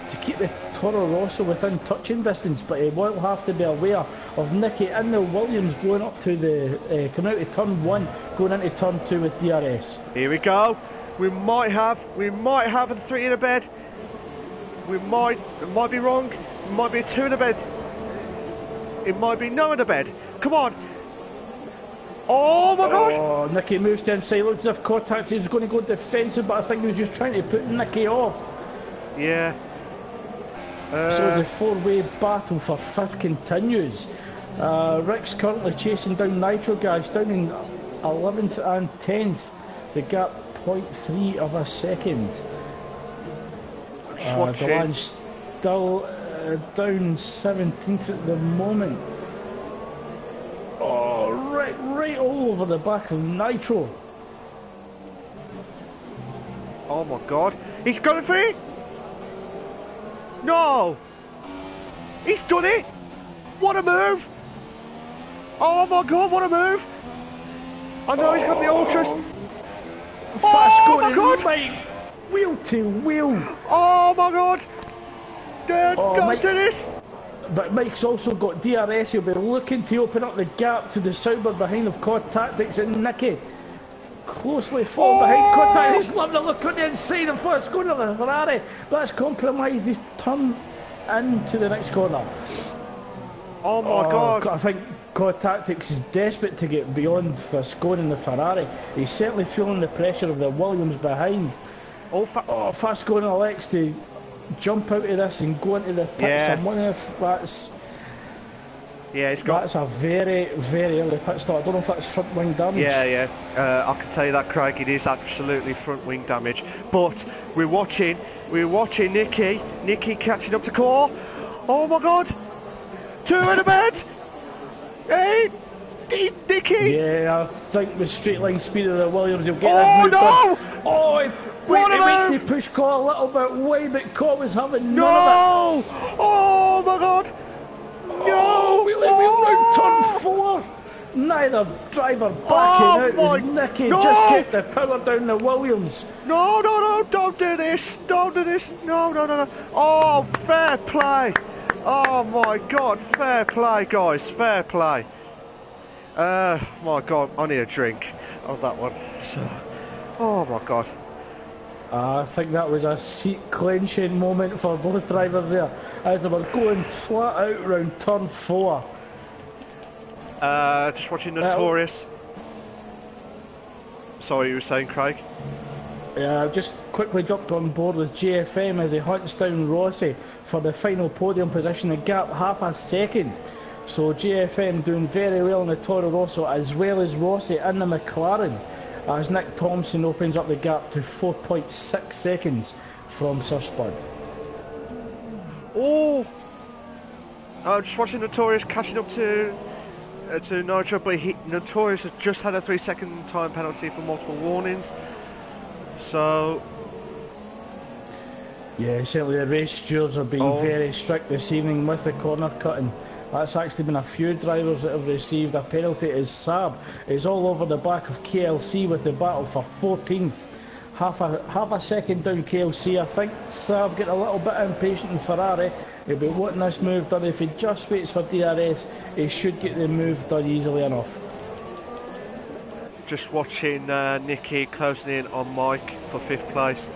to keep the Toro Rosso within touching distance. But he will have to be aware of Nicky and the Williams going up to the coming out of turn 1, going into turn 2 with DRS. Here we go. We might have a 3 in a bed. It might be wrong. It might be a 2 in a bed. It might be no in a bed. Come on. Oh my God! Oh, Nicky moves to inside. Looks as if Cod Tactics is going to go defensive, but I think he was just trying to put Nicky off. Yeah. So the 4-way battle for 5th continues. Rick's currently chasing down Nitrogas, down in 11th and 10th. The gap 0.3 of a second. Delan's still down 17th at the moment. Right all over the back of Nitro. Oh my God! He's going for it! No! He's done it! What a move! Oh my God, what a move! I know he's got the ultras. Fast going, my God! Mike! wheel to wheel. Oh my God! Don't Mike, do this! but Mike's also got DRS. He'll be looking to open up the gap to the Sauber behind of Cod Tactics and Nicky. Closely followed behind Cod Tactics. He's loving a look on the inside of first going to the Ferrari. That's compromised his turn into the next corner. Oh my God! I think Cod Tactics is desperate to get beyond Vascone and the Ferrari. He's certainly feeling the pressure of the Williams behind. Vascone elects to jump out of this and go into the pits. Yeah. I'm wondering if that's... Yeah, it's got... That's a very, very early pit stop. I don't know if that's front wing damage. Yeah. I can tell you that, Craig, it is absolutely front wing damage. But we're watching Nicky. Nicky catching up to Core. Oh my God! 2 in a bed! Hey! Nicky! Yeah, I think the straight line speed of the Williams will get that moved on. Oh, he went to push Core a little bit away, but Core was having none of it. Oh my God! No! Wheel round turn 4! Neither driver backing out as Nicky just kept the power down the Williams. No, don't do this! Don't do this! No. Oh, fair play! Oh my God, fair play, guys, fair play. My God, I need a drink of that one. So, oh my God. I think that was a seat clenching moment for both drivers there as they were going flat out round turn 4. Just watching Notorious. Sorry, you were saying, Craig? Yeah, I've just quickly jumped on board with JFM as he hunts down Rossi for the final podium position, a gap half a second. So JFM doing very well in the Toro Rosso as well as Rossi in the McLaren, as Nick Thompson opens up the gap to 4.6 seconds from Sir Spud. Oh! Just watching Notorious catching up to Nitro, but Notorious has just had a 3-second time penalty for multiple warnings. So... Yeah, certainly the race stewards are being very strict this evening with the corner cutting. That's actually been a few drivers that have received a penalty. As Saab is all over the back of KLC with the battle for 14th. Half a second down KLC. I think Saab get a little bit impatient in Ferrari. He'll be wanting this move done. If he just waits for DRS, he should get the move done easily enough. Just watching Nicky closing in on Mike for 5th place.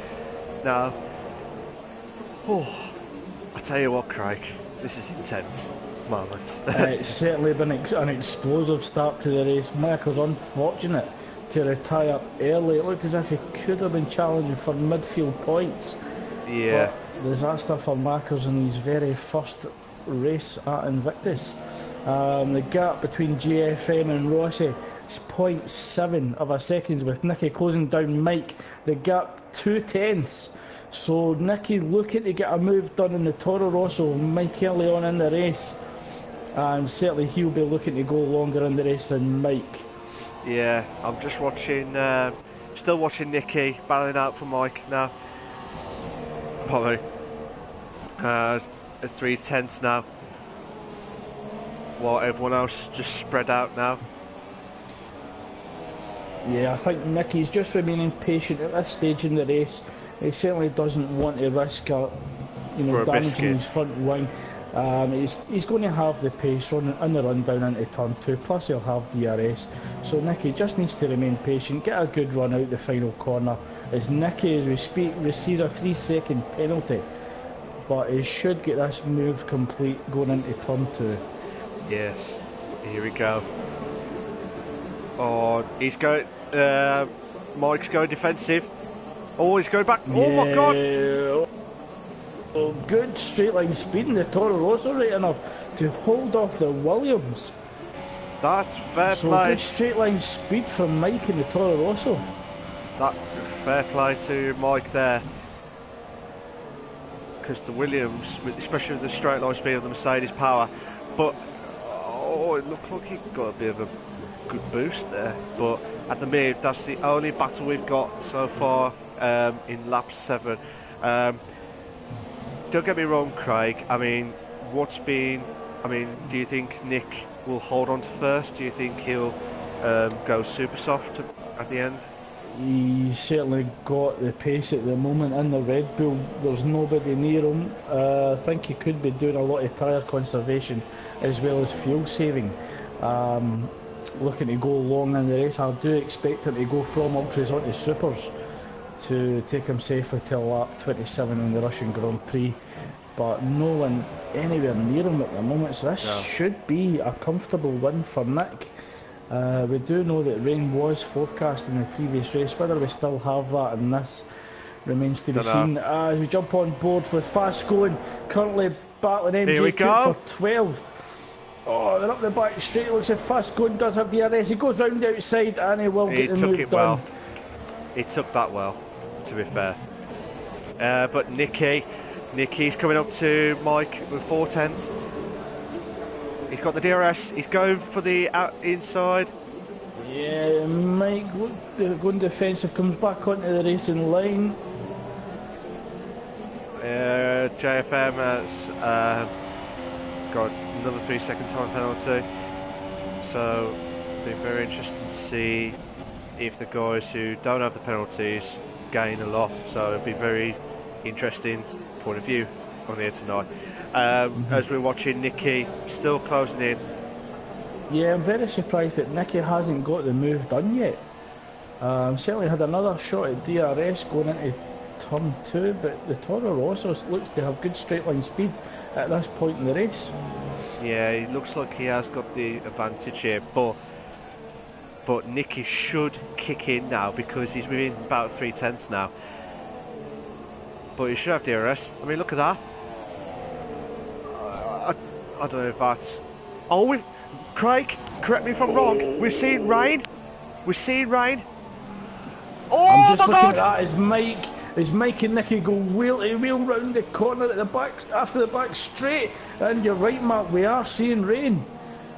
Now, I tell you what, Craig, this is intense moment. It's certainly been an explosive start to the race. Mike was unfortunate to retire early. It looked as if he could have been challenging for midfield points. Yeah. But disaster for Markers in his very first race at Invictus. The gap between GFM and Rossi is 0.7 of a second, with Nicky closing down Mike. The gap 2/10. So Nicky looking to get a move done in the Toro Rosso, Mike early on in the race. And certainly he'll be looking to go longer in the race than Mike. Yeah, I'm just watching, still watching Nicky battling out for Mike now. Probably. At 3/10 now. While everyone else just spread out now. Yeah, I think Nicky's just remaining patient at this stage in the race. He certainly doesn't want to risk damaging his front wing. He's going to have the pace in the run down into turn 2, plus he'll have DRS. So Nicky just needs to remain patient, get a good run out the final corner. As Nicky, as we speak, receives a 3-second penalty, but he should get this move complete going into turn 2. Yes, here we go. Oh, he's going. Mike's going defensive. Oh, he's going back. Oh my God! Oh, good straight line speed in the Toro Rosso, right enough to hold off the Williams. That's fair so play. Good straight line speed from Mike in the Toro Rosso. That fair play to Mike there, because the Williams, especially with the straight line speed of the Mercedes power, but it looked like he got a bit of a good boost there. But at the minute, that's the only battle we've got so far in lap 7. Don't get me wrong, Craig. I mean, do you think Nick will hold on to first? Do you think he'll go super soft at the end? He's certainly got the pace at the moment in the Red Bull. There's nobody near him. I think he could be doing a lot of tyre conservation as well as fuel saving. Looking to go long in the race. I do expect him to go from ultras onto supers to take him safely till lap 27 in the Russian Grand Prix. But no one anywhere near him at the moment, so this should be a comfortable win for Nick. We do know that rain was forecast in the previous race. Whether we still have that in this remains to be seen. As we jump on board with Fast Going, currently battling MJ Cook for 12th. Oh, they're up the back straight. Looks like Fast Going does have DRS. He goes round the outside and he will get the move done. He took that well, to be fair. But Nicky's coming up to Mike with 4/10. He's got the DRS. He's going for the inside. Yeah, Mike going defensive, comes back onto the racing line. JFM has got another 3-second time penalty. So it'll be very interesting to see if the guys who don't have the penalties gain a lot. So it'll be very interesting point of view on here tonight. As we're watching Nicky still closing in. Yeah, I'm very surprised that Nicky hasn't got the move done yet. Certainly had another shot at DRS going into turn 2, but the Toro Rosso looks to have good straight line speed at this point in the race. Yeah, it looks like he has got the advantage here, but Nicky should kick in now because he's within about 3/10 now. But he should have DRS. I mean, look at that. I don't know if that's... Oh, Craig, correct me if I'm wrong. We've seen rain. Oh, I'm just looking God! at that as Mike and Nicky go wheel to wheel round the corner at the back, after the back straight. And you're right, Mark, we are seeing rain.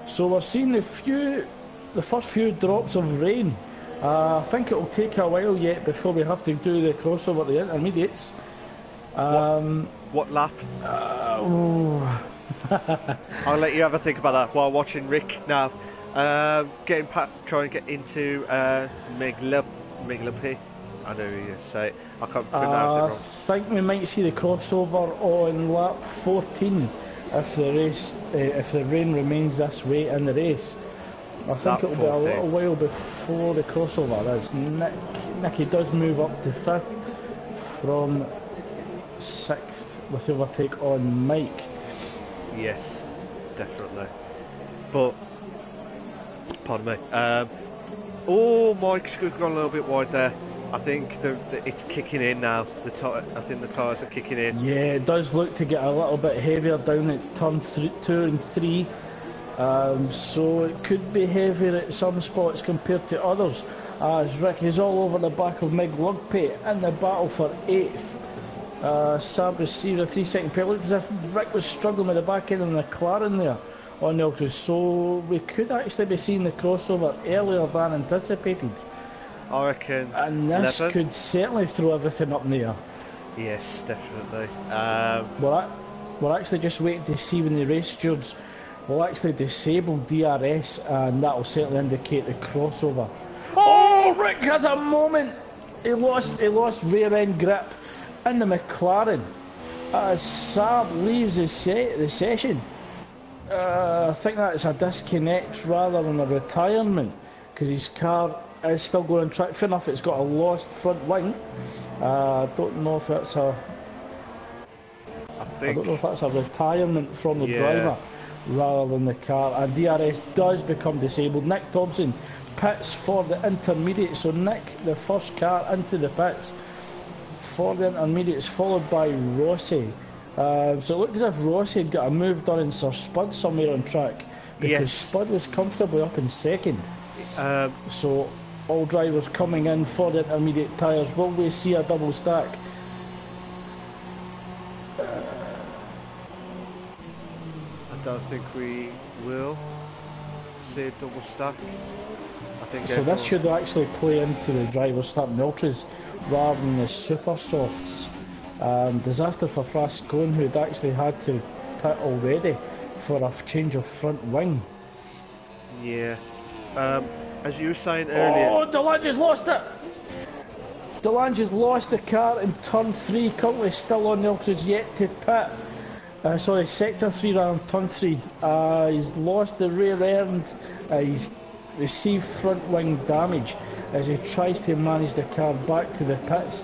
So we're seeing the first few drops of rain. I think it'll take a while yet before we have to do the crossover at the intermediates. What lap? I'll let you have a think about that while watching Rick now. Trying to get into Miglapy. I know you say it. I can't pronounce it wrong. I think we might see the crossover on lap 14 if the rain remains this way in the race. I think it'll be a little while before the crossover, as Nicky does move up to 5th from 6th with overtake on Mike. Yes, definitely. But, pardon me. Mike's gone a little bit wide there. I think it's kicking in now. I think the tyres are kicking in. Yeah, it does look to get a little bit heavier down at turn 2 and 3. So it could be heavier at some spots compared to others. As Rick is all over the back of Mig Lugpay in the battle for 8th. Saab received a 3-second penalty. As if Rick was struggling with the back end of the McLaren there on the ultras. So we could actually be seeing the crossover earlier than anticipated. I reckon. And this 11. could certainly throw everything up in the air. Yes, definitely. We're actually just waiting to see when the race stewards will actually disable DRS, and that will certainly indicate the crossover. Oh, Rick has a moment. He lost rear end grip in the McLaren as Saab leaves the session. I think that's a disconnect rather than a retirement, because his car is still going on track. Fair enough, it's got a lost front wing. I don't know if that's a retirement from the driver rather than the car. And DRS does become disabled. Nick Thompson pits for the intermediate. So Nick, the first car into the pits for the intermediates, followed by Rossi. So it looked as if Rossi had got a move done in Sir Spud somewhere on track, because Spud was comfortably up in second. So all drivers coming in for the intermediate tyres. Will we see a double stack? I don't think we will see a double stack. I think so. This should actually play into the drivers starting the ultras rather than the super softs. Disaster for Fast Going, who'd actually had to pit already for a change of front wing. Yeah. As you were saying earlier... Oh, the lad just lost it! Delange's lost the car in turn 3, currently still on the ultras, yet to pit. Sorry, sector 3 rather than turn 3. He's lost the rear end, he's received front wing damage as he tries to manage the car back to the pits.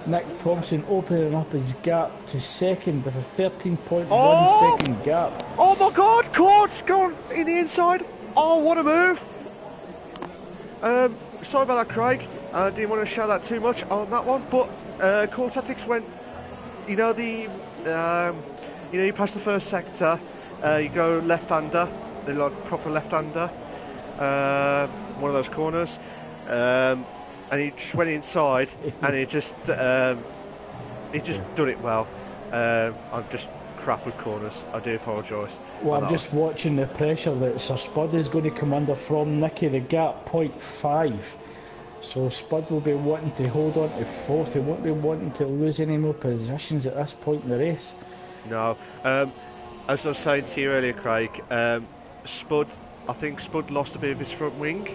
Nick Thompson opening up his gap to second with a 13.1 second gap. Oh my god, Court's gone in the inside. Oh, what a move. Sorry about that, Craig. I didn't want to shout that too much on that one, but Core Tactics went, you know, you pass the first sector, you go left-hander, they're like proper left-hander, one of those corners, and he just went inside, and he just done it well. I'm just crap with corners, I do apologise. Well, I'm just watching the pressure that Sir Spud is going to come under from Nicky, the gap 0.5. So Spud will be wanting to hold on to fourth, he won't be wanting to lose any more positions at this point in the race. No, as I was saying to you earlier, Craig, Spud, I think Spud lost a bit of his front wing,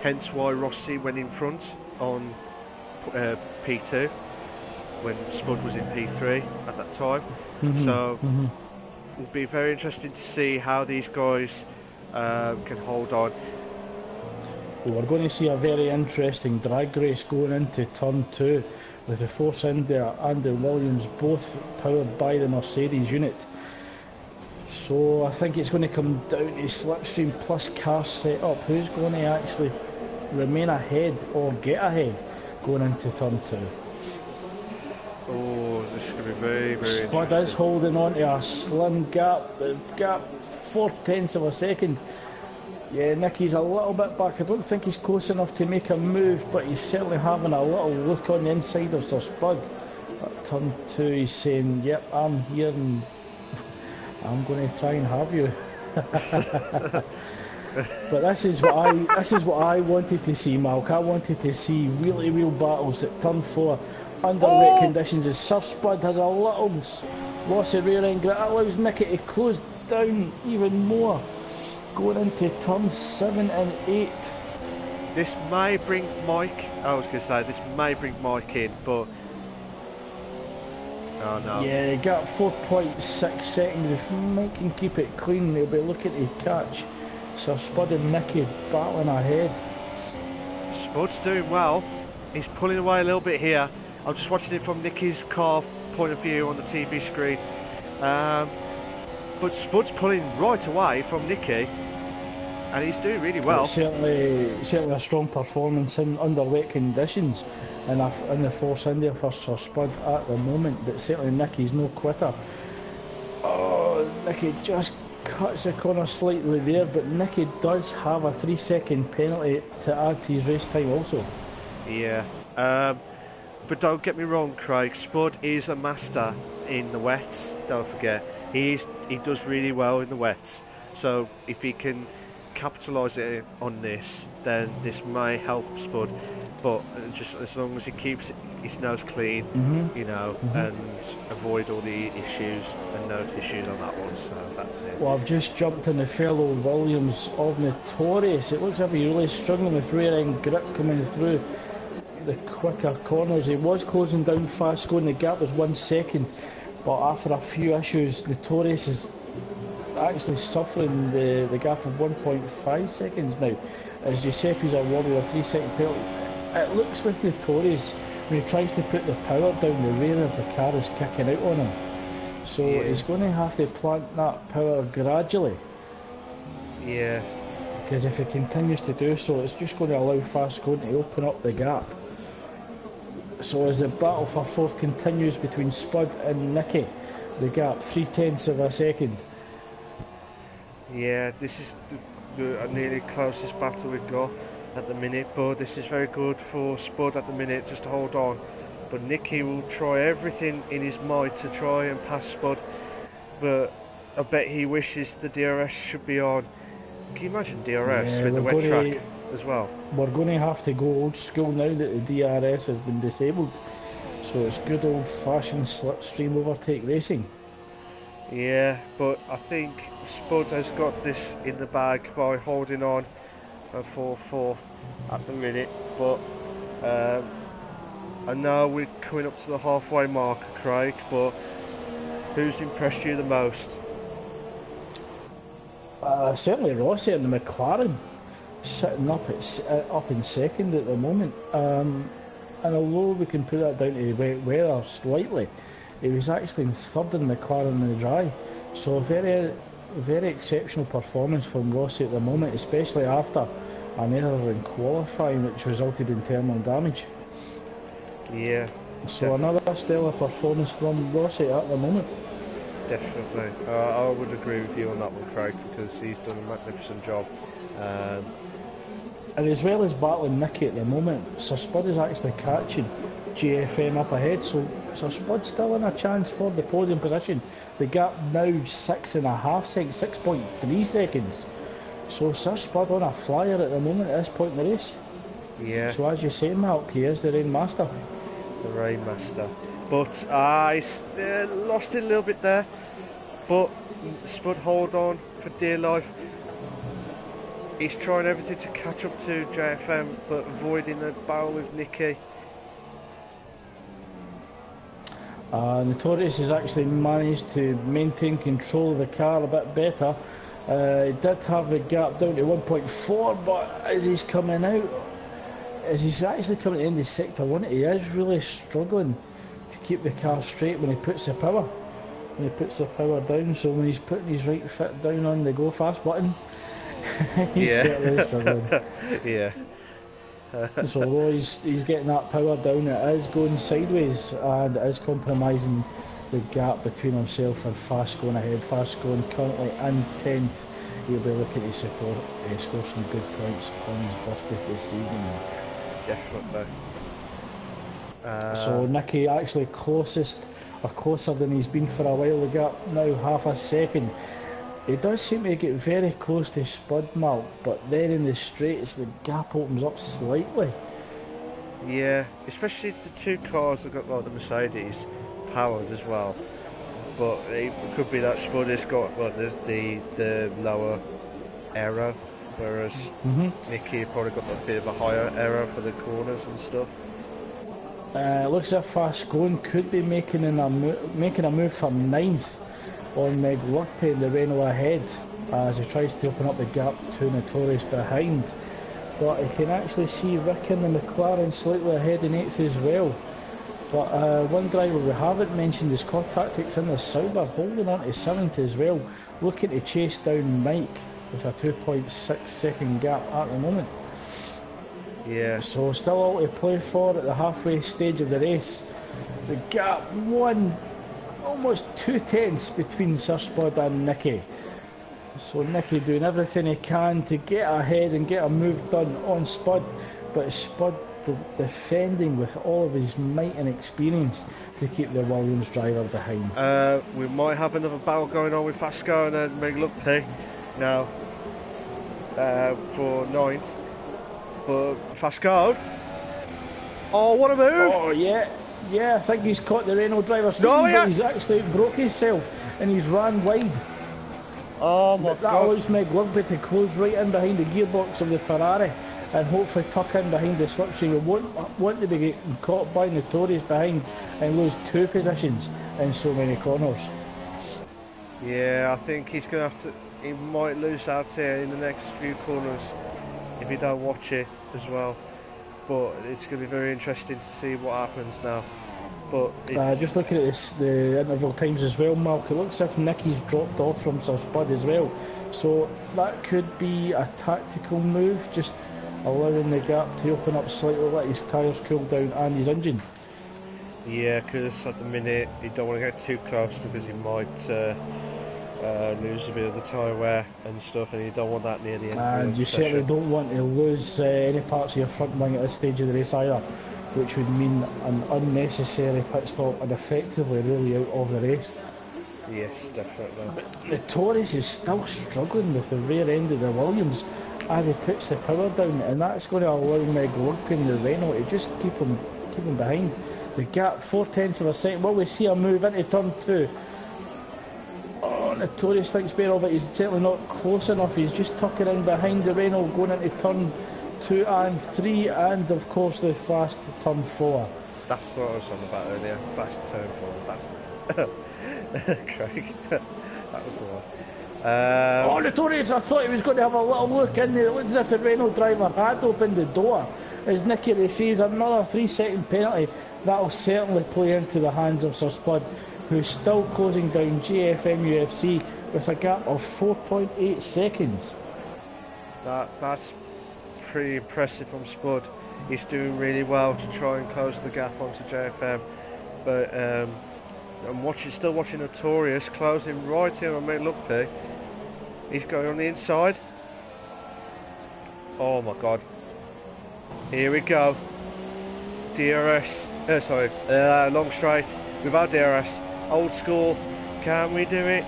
hence why Rossi went in front on P2 when Spud was in P3 at that time. It'll be very interesting to see how these guys can hold on. We're going to see a very interesting drag race going into turn 2 with the Force India and the Williams both powered by the Mercedes unit. So I think it's going to come down to slipstream plus car setup. Who's going to actually remain ahead or get ahead going into turn 2? Oh, this is going to be very, very Spud interesting. is holding on to a slim gap, the gap 0.4 of a second. Yeah, Nicky's a little bit back. I don't think he's close enough to make a move, but he's certainly having a little look on the inside of Sir Spud. At turn 2 he's saying, yep, I'm here and I'm going to try and have you. But this is what I wanted to see, Malk. I wanted to see really real battles at turn 4 under wet conditions as Sir Spud has a little loss of rear end grip. That allows Nicky to close down even more going into turn 7 and 8. This may bring Mike, I was going to say, this may bring Mike in, but oh no. Yeah, got 4.6 seconds. If Mike can keep it clean, they'll be looking to catch Sir Spud and Nicky battling ahead. Spud's doing well. He's pulling away a little bit here. I'm just watching it from Nicky's car point of view on the TV screen. But Spud's pulling right away from Nicky, and he's doing really well. It's certainly a strong performance under wet conditions in the Force India for Sir Spud at the moment, but certainly Nicky's no quitter. Oh, Nicky just cuts the corner slightly there, but Nicky does have a 3-second penalty to add to his race time also. Yeah, but don't get me wrong, Craig, Spud is a master in the wets, don't forget. He does really well in the wets, so if he can capitalise on this, then this may help Spud, but just as long as he keeps his nose clean, and avoid all the issues and note issues on that one, so that's it. Well, I've just jumped on the fellow Williams of Notorious. It looks like he's really struggling with rear end grip coming through the quicker corners. He was closing down fast going, the gap was 1 second, but after a few issues Notorious is actually suffering the gap of 1.5 seconds now as Giuseppe's awarded a 3-second penalty. It looks with Notorious when he tries to put the power down, the rear of the car is kicking out on him, so he's going to have to plant that power gradually. Yeah, because if he continues to do so, it's just going to allow fast going to open up the gap. So as the battle for fourth continues between Spud and Nicky, the gap 0.3 of a second. Yeah, this is the nearly closest battle we've got at the minute, but this is very good for Spud at the minute just to hold on. But Nicky will try everything in his might to try and pass Spud, but I bet he wishes the DRS should be on. Can you imagine DRS with the wet track as well? We're going to have to go old school now that the DRS has been disabled, so it's good old fashioned slipstream overtake racing. Yeah, but I think Spud has got this in the bag by holding on for fourth at the minute, but I know we're coming up to the halfway mark, Craig, but who's impressed you the most? Certainly Rossi and the McLaren sitting up in second at the moment. And although we can put that down to wet weather slightly, he was actually in third in McLaren in the dry. So a very, very exceptional performance from Rossi at the moment, especially after an error in qualifying which resulted in thermal damage. Yeah. So another stellar performance from Rossi at the moment. Definitely. I would agree with you on that one, Craig, because he's done a magnificent job. And as well as battling Nicky at the moment, Sir Spud is actually catching GFM up ahead, so Sir Spud's still in a chance for the podium position. The gap now 6.5 seconds, 6.3 seconds. So Sir Spud on a flyer at the moment at this point in the race. Yeah. So as you say, Malk, he is the Rain Master. The Rain Master. But I lost it a little bit there. But Spud hold on for dear life. He's trying everything to catch up to JFM, but avoiding the battle with Nicky. Notorious has actually managed to maintain control of the car a bit better. He did have the gap down to 1.4, but as he's coming out, as he's actually coming into sector 1, he is really struggling to keep the car straight when he puts the power. When he puts the power down, so when he's putting his right foot down on the go fast button, he's certainly struggling. Yeah. So although he's getting that power down, it is going sideways and it is compromising the gap between himself and Fast going ahead. Fast going currently in 10th. He'll be looking to score some good points on his birthday this evening. Definitely. So Nicky actually closer than he's been for a while. The gap now half a second. He does seem to get very close to Spud, Mal, but then in the straights the gap opens up slightly. Yeah, especially the two cars that got like the Mercedes powered as well. But it could be that Spud has got there's the lower aero, whereas Nicky probably got a bit of a higher aero for the corners and stuff. Looks as if Fast Going could be making a move from 9th on Meg Lugpay in the Renault ahead as he tries to open up the gap to Notorious behind. But he can actually see Rick in the McLaren slightly ahead in 8th as well. But one driver we haven't mentioned is Core Tactics in the Sauber, holding on to 7th as well, looking to chase down Mike with a 2.6 second gap at the moment. Yeah. So still all to play for at the halfway stage of the race. The gap almost 2/10 between Sir Spud and Nicky. So Nicky doing everything he can to get ahead and get a move done on Spud, but Spud defending with all of his might and experience to keep the Williams driver behind. We might have another battle going on with Fasco and then Meg Lugpay now for 9th. But Fasco, oh what a move! Oh yeah, I think he's caught the Renault driver. He's actually broke himself and he's ran wide. Oh my God! That allows Meg Lugpay to close right in behind the gearbox of the Ferrari and hopefully tuck in behind the slipstream. We won't want to be getting caught by Notorious behind and lose 2 positions in so many corners. Yeah, I think he's going to have to. He might lose out here in the next few corners if he don't watch it as well. But it's going to be very interesting to see what happens now. But just looking at the interval times as well, Mark, it looks as if Nicky's dropped off from Sir Spud as well. So that could be a tactical move, just allowing the gap to open up slightly, let his tyres cool down and his engine. Yeah, because at the minute you don't want to get too close because you might lose a bit of the tyre wear and stuff, and you don't want that near the end. And you certainly don't want to lose any parts of your front wing at this stage of the race either, which would mean an unnecessary pit stop and effectively really out of the race. Yes, definitely. But the Torres is still struggling with the rear end of the Williams as he puts the power down, and that's going to allow Meg Lugpay and the Renault to just keep him behind. The gap 4/10 of a second. Will we see a move into turn 2? Oh, Notorious thinks better of it. He's certainly not close enough. He's just tucking in behind the Renault going into turn 2 and 3, and of course the fast turn 4. That's what I was on about earlier. Fast turn forward. That's Craig. That was the one. Oh, Notorious, I thought he was going to have a little look in there. It looked as if the Renault driver had opened the door. As Nicky receives another 3-second penalty, that'll certainly play into the hands of Sir Spud, who's still closing down JFM UFC with a gap of 4.8 seconds. That's pretty impressive from Spud. He's doing really well to try and close the gap onto JFM. But I'm still watching Notorious closing right here on me. Look there. He's going on the inside. Oh my god. Here we go. DRS. Long straight without DRS. Old school. Can we do it?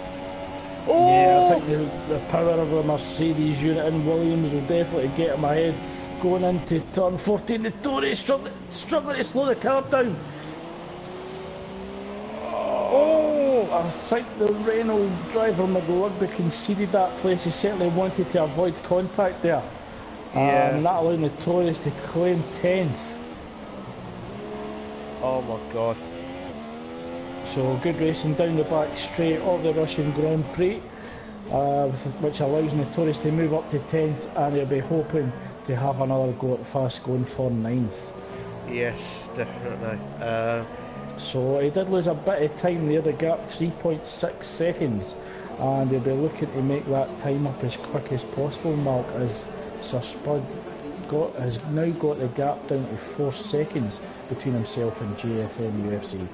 Oh! Yeah, I think the power of the Mercedes unit in Williams will definitely get him ahead. Going into turn 14, Notorious struggling to slow the car down. Oh, I think the Renault driver McLugby conceded that place. He certainly wanted to avoid contact there. Yeah. And that allowed Notorious to claim 10th. Oh my god. So good racing down the back straight of the Russian Grand Prix, which allows Notorious to move up to 10th, and he'll be hoping to have another go at fast going for 9th. Yes, definitely. So he did lose a bit of time there, the gap 3.6 seconds, and he'll be looking to make that time up as quick as possible, Mark, as Sir Spud has now got the gap down to 4 seconds between himself and JFM UFC.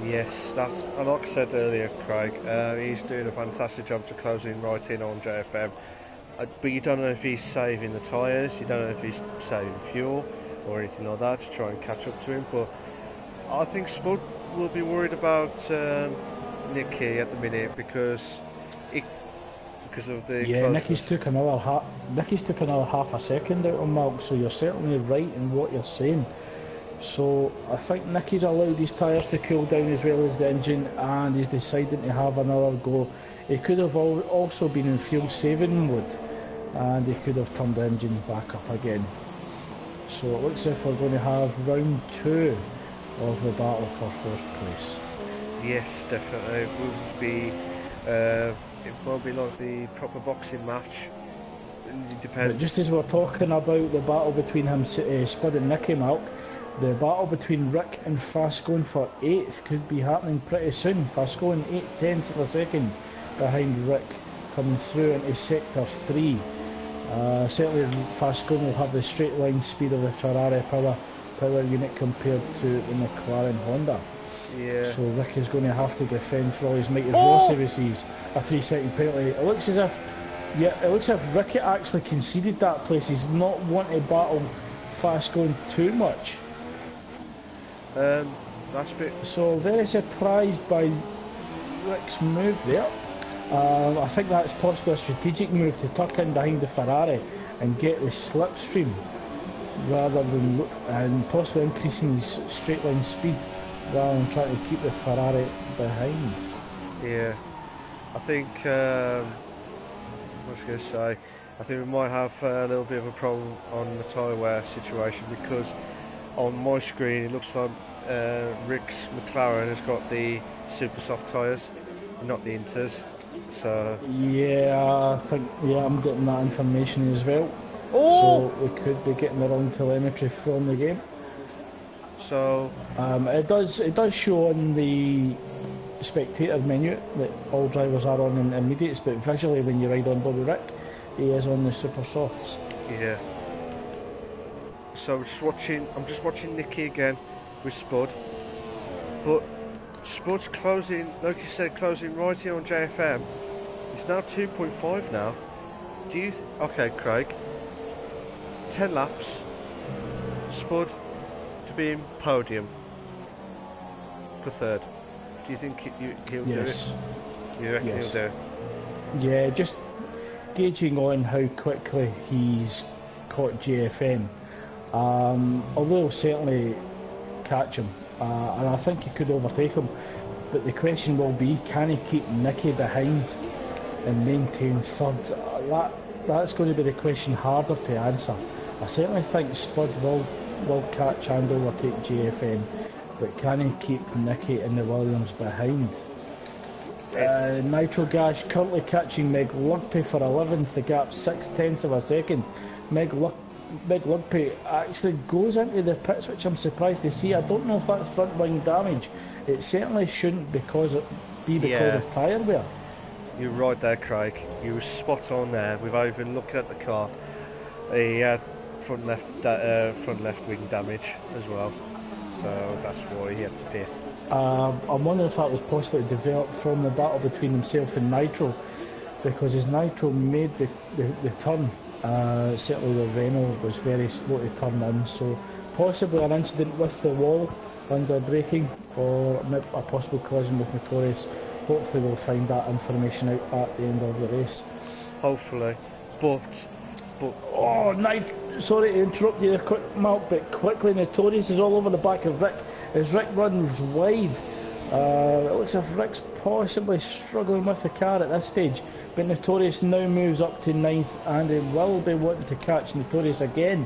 Yes, that's like I said earlier, Craig. He's doing a fantastic job to closing right in on JFM. But you don't know if he's saving the tyres, you don't know if he's saving fuel or anything like that to try and catch up to him. But I think Spud will be worried about Nicky at the minute because of the Nicky's took another half a second out on Mark, so you're certainly right in what you're saying. So I think Nicky's allowed his tyres to cool down as well as the engine, and he's deciding to have another go. He could have also been in fuel saving mode, and he could have turned the engine back up again. So it looks as if we're going to have round 2 of the battle for first place. Yes, definitely. It will be like the proper boxing match. It depends. But just as we're talking about the battle between Spud and Nicky, Mark, the battle between Rick and Fast going for 8th could be happening pretty soon. Fast going 8/10 of a second behind Rick, coming through into sector 3. Certainly Fast going will have the straight line speed of the Ferrari power unit compared to the McLaren Honda. Yeah. So Rick is going to have to defend for all his might as Rossi receives a 3-second penalty. It looks as if Ricky actually conceded that place. He's not wanting to battle Fast going too much. That's a bit. So very surprised by Rick's move there. I think that's possibly a strategic move to tuck in behind the Ferrari and get the slipstream rather than and possibly increasing his straight line speed rather than trying to keep the Ferrari behind. Yeah, I think I was going to say, I think we might have a little bit of a problem on the tyre wear situation, because on my screen it looks like Rick's McLaren has got the super soft tyres, not the Inters. So yeah, I think I'm getting that information as well. Oh! So we could be getting the wrong telemetry from the game. So it does show on the spectator menu that all drivers are on in immediates, but visually when you ride on Bobby Rick, he is on the super softs. Yeah. So I'm just watching Nicky again with Spud, but Spud's closing, like you said, closing right here on JFM. It's now 2.5 now. Do you? Okay, Craig. 10 laps. Spud to be in podium for 3rd. Do you think he'll do it? You reckon he'll do it? Yeah, just gauging on how quickly he's caught JFM. Although he'll certainly catch him, and I think he could overtake him. But the question will be, can he keep Nicky behind and maintain 3rd? That's going to be the question harder to answer. I certainly think Spud will catch and overtake JFM, but can he keep Nicky and the Williams behind? Nitro Gas currently catching Meg Lugpy for 11th, the gap 6/10 of a second. Meg Lugpy actually goes into the pits, which I'm surprised to see. I don't know if that's front wing damage. It certainly shouldn't be because of tyre wear. You're right there, Craig. You were spot on there. Without even looking at the car, he had front left wing damage as well, so that's why he had to pit. I'm wondering if that was possibly developed from the battle between himself and Nitro, because as Nitro made the turn, certainly the Renault was very slow to turn in, so possibly an incident with the wall under braking, or a possible collision with Notorious. Hopefully we'll find that information out at the end of the race. Hopefully, but oh, sorry to interrupt you there, quick, Mark, but quickly, Notorious is all over the back of Rick as Rick runs wide. It looks as if Rick's possibly struggling with the car at this stage, but Notorious now moves up to 9th, and he will be wanting to catch Notorious again.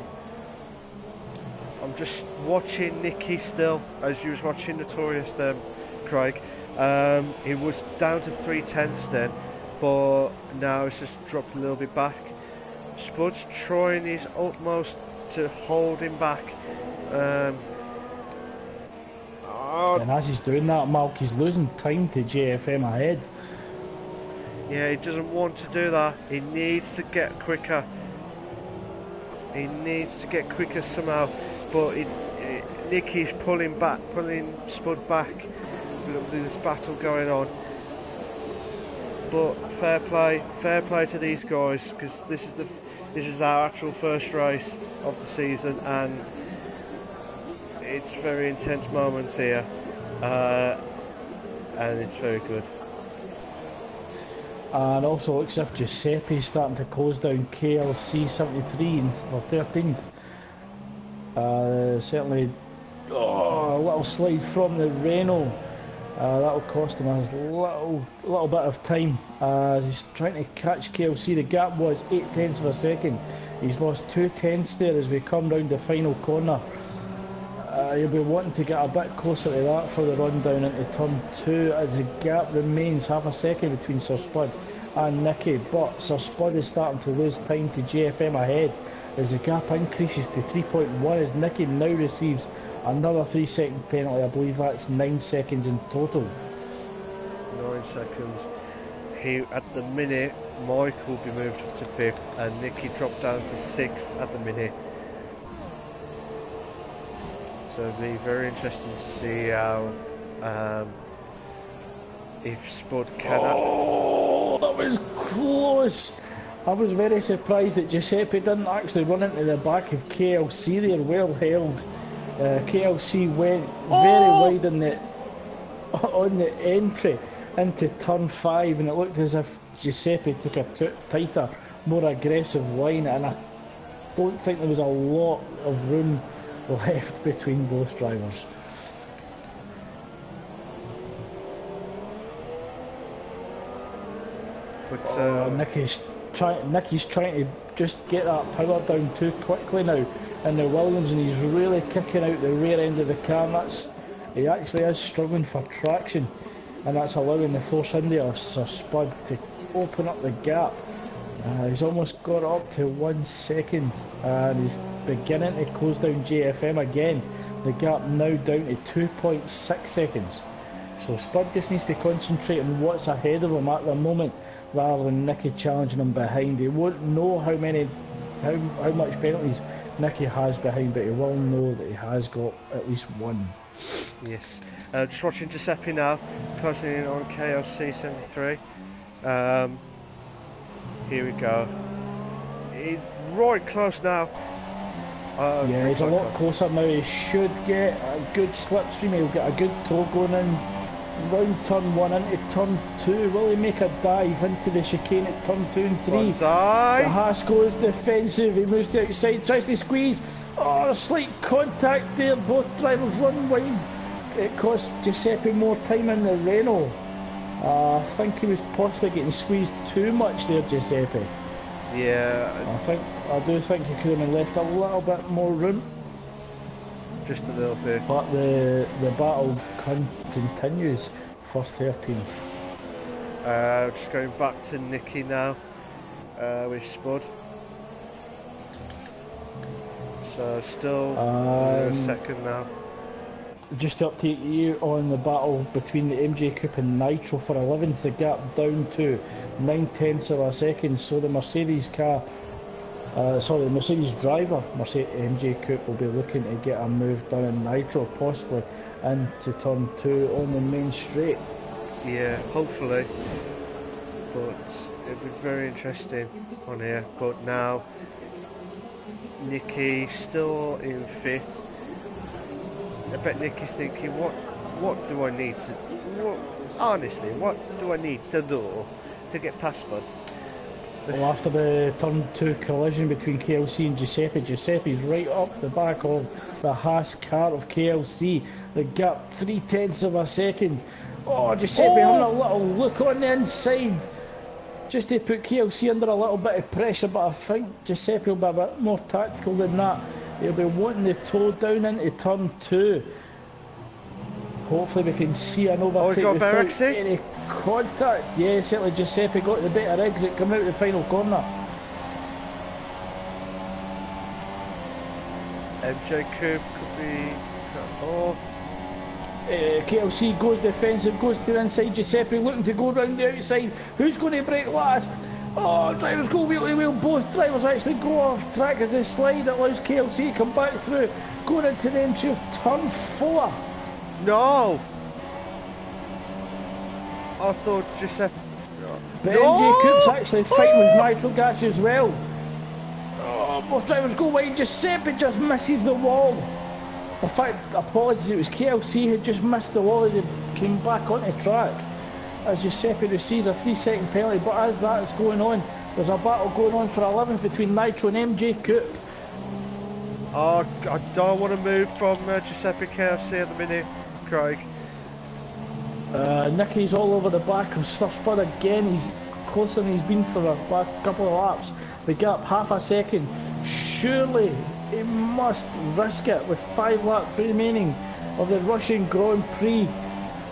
I'm just watching Nicky still, as you was watching Notorious then, Craig. He was down to 3/10 then, but now it's just dropped a little bit back. Spud's trying his utmost to hold him back. And as he's doing that, Malk, he's losing time to JFM ahead. Yeah, he doesn't want to do that. He needs to get quicker. He needs to get quicker somehow. But Nicky's pulling Spud back. There's this battle going on. But fair play to these guys, because this is our actual first race of the season, and it's very intense moments here, and it's very good. And also looks as if Giuseppe's starting to close down KLC 73 for 13th. Certainly, a little slide from the Renault. That'll cost him a little bit of time as he's trying to catch KLC. The gap was 0.8 of a second. He's lost 0.2 there as we come round the final corner. He'll be wanting to get a bit closer to that for the run down into turn 2, as the gap remains half a second between Sir Spud and Nicky, but Sir Spud is starting to lose time to JFM ahead as the gap increases to 3.1 as Nicky now receives another 3-second penalty. I believe that's 9 seconds in total. 9 seconds. At the minute, Mike will be moved up to 5th and Nicky dropped down to 6th at the minute. So it'll be very interesting to see how if Spud can. Oh, that was close. I was very surprised that Giuseppe didn't actually run into the back of KLC there. Well held. KLC went very wide on the entry into turn 5, and it looked as if Giuseppe took a tighter, more aggressive line, and I don't think there was a lot of room left between both drivers. But Nicky's trying to just get that power down too quickly now in the Williams, and he's really kicking out the rear end of the car. He actually is struggling for traction, and that's allowing the Force India of Sir Spud to open up the gap. He's almost got up to 1 second, and he's beginning to close down JFM again. The gap now down to 2.6 seconds. So Spud just needs to concentrate on what's ahead of him at the moment, rather than Nicky challenging him behind. He won't know how much penalties Nicky has behind, but he will know that he has got at least one. Yes. Just watching Giuseppe now, closing in on KLC 73. Here we go. He's right close now. Yeah, he's a lot closer now. He should get a good slipstream. He'll get a good toe going in. Round turn 1 into turn 2. Will he make a dive into the chicane at turn 2 and 3? The Haas goes defensive. He moves to the outside, tries to squeeze. Oh, a slight contact there. Both drivers run wide. It cost Giuseppe more time in the Renault. I think he was possibly getting squeezed too much there, Giuseppe. Yeah. I do think he could have been left a little bit more room. just a little bit. But the battle continues. First 13th. Just going back to Nicky now with Spud. So still second now. Just to update you on the battle between the MJ Coupe and Nitro for 11th, the gap down to 9/10 of a second. So the Mercedes car, the Mercedes driver, MJ Coupe, will be looking to get a move done in Nitro, possibly into turn 2 on the main straight. Yeah, hopefully. But it'll be very interesting on here. But now, Nicky still in 5th. I bet Nicky's thinking, what do I need to... honestly, what do I need to do to get past Spud? Well, after the turn 2 collision between KLC and Giuseppe's right up the back of the Haas car of KLC. The gap 3/10 of a second. Oh, Giuseppe having a little look on the inside, just to put KLC under a little bit of pressure, but I think Giuseppe will be a bit more tactical than that. He'll be wanting to toe down into turn 2. Hopefully we can see an overtake without any contact. Yeah, certainly Giuseppe got the better exit coming out of the final corner. MJ Coupe could be... KLC goes defensive, goes to the inside. Giuseppe looking to go round the outside. Who's going to break last? Oh, drivers go wheel to wheel. Both drivers actually go off track as they slide. It allows KLC to come back through. Going into the entry of turn 4. No! I thought Giuseppe... But MJ Coupe's actually fighting with nitro gas as well. Oh, both drivers go wide. Giuseppe just misses the wall. In fact, apologies, it was KLC who just missed the wall as he came back onto track. As Giuseppe receives a 3-second penalty, but as that is going on, there's a battle going on for 11th between Nitro and MJ Coupe. Oh, I don't want to move from Giuseppe KLC at the minute, Craig. Nicky's all over the back of Spud again. He's closer than he's been for the last couple of laps. The gap half a second. Surely he must risk it with 5 laps remaining of the Russian Grand Prix.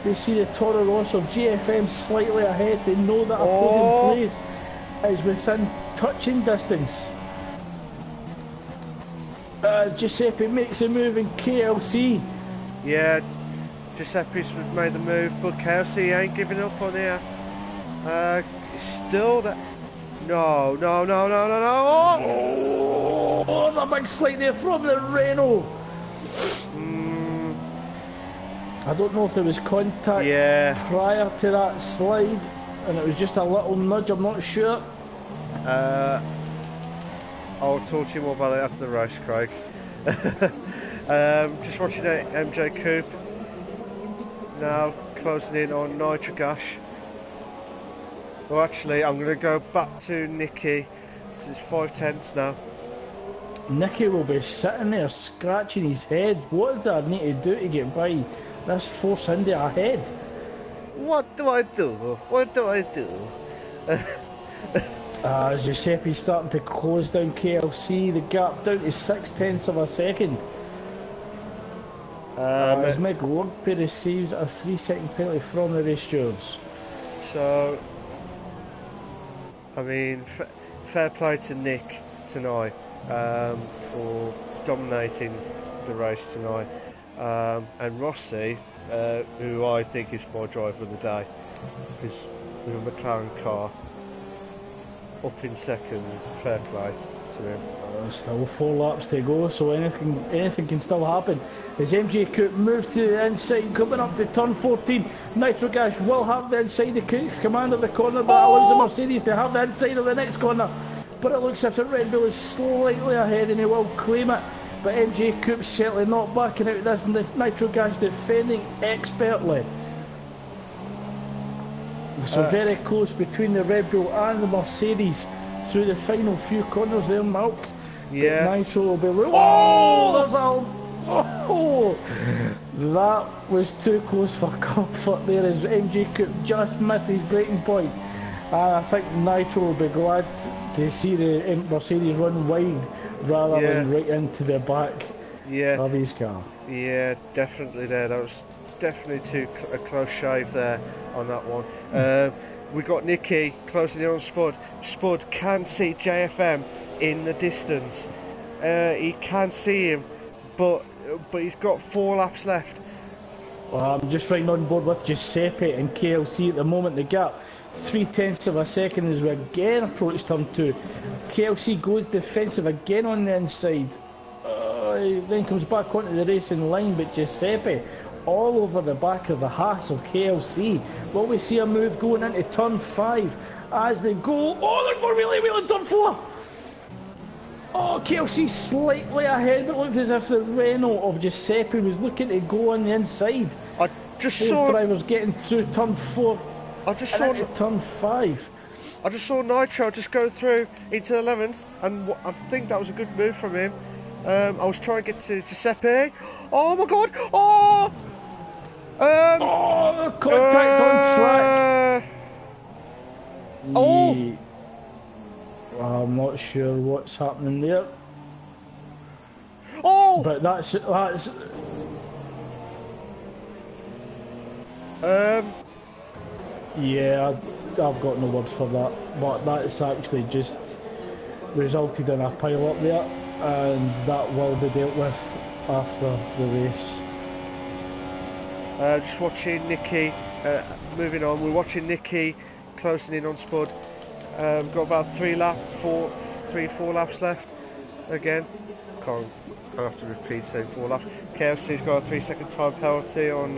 They see the Toro Rosso of GFM slightly ahead. They know that a podium place is within touching distance. Giuseppe makes a move in KLC. Yeah, Giuseppe's made the move, but KLC ain't giving up on here. Still that... No. Oh, the big slide there from the Renault. I don't know if there was contact prior to that slide, and it was just a little nudge, I'm not sure. I'll talk to you more about it after the race, Craig. Just watching MJ Coupe now closing in on Nitro Gas. Well, actually, I'm going to go back to Nicky. It's 5/10 now. Nicky will be sitting there scratching his head. What do I need to do to get by this Force India ahead? What do I do? Giuseppe's starting to close down KLC. The gap down to 6/10 of a second. As Meg Lugby receives a 3-second penalty from the race stewards. So, I mean, fair play to Nick tonight for dominating the race tonight. And Rossi, who I think is my driver of the day, because with a McLaren car, up in second, fair play to him. Still 4 laps to go, so anything can still happen. As MJ Coupe moves to the inside, coming up to turn 14, Nitro Gas will have the inside, the command of the corner, but allows the Mercedes to have the inside of the next corner. But it looks as if the Red Bull is slightly ahead and he will claim it. But MJ Coupe's certainly not backing out of this, and the Nitro Gas defending expertly. So very close between the Red Bull and the Mercedes through the final few corners there, Malk. Yeah. But Nitro will be... Oh, there's a... Oh, that was too close for comfort there as MJ Coupe just missed his braking point. And I think Nitro will be glad to see the Mercedes run wide rather than right into the back of his car. Yeah, definitely there. That was definitely a close shave there on that one. We got Nicky closing in on Spud. Spud can see JFM in the distance. He can see him, but he's got 4 laps left. Well, I'm just right on board with Giuseppe and KLC at the moment. The gap 3/10 of a second as we again approach turn 2. KLC goes defensive again on the inside. He then comes back onto the racing line, but Giuseppe all over the back of the Haas of KLC. Will we see a move going into turn 5 as they go? Oh, they're going really well in turn 4. Oh, KLC slightly ahead, but it looked as if the Renault of Giuseppe was looking to go on the inside. I just Both saw drivers getting through turn 4 I just and saw into turn 5. I just saw Nitro just go through into 11th, and I think that was a good move from him. I was trying to get to Giuseppe. Oh my god! Oh! Contact on track. Oh! Yeah. I'm not sure what's happening there. Oh! But that's yeah, I've got no words for that. But that's actually just resulted in a pile up there, and that will be dealt with after the race. Just watching Nicky, moving on, we're watching Nicky closing in on Spud. Got about 4 laps left. Again, I have to repeat saying 4 laps. KFC's got a 3-second time penalty on.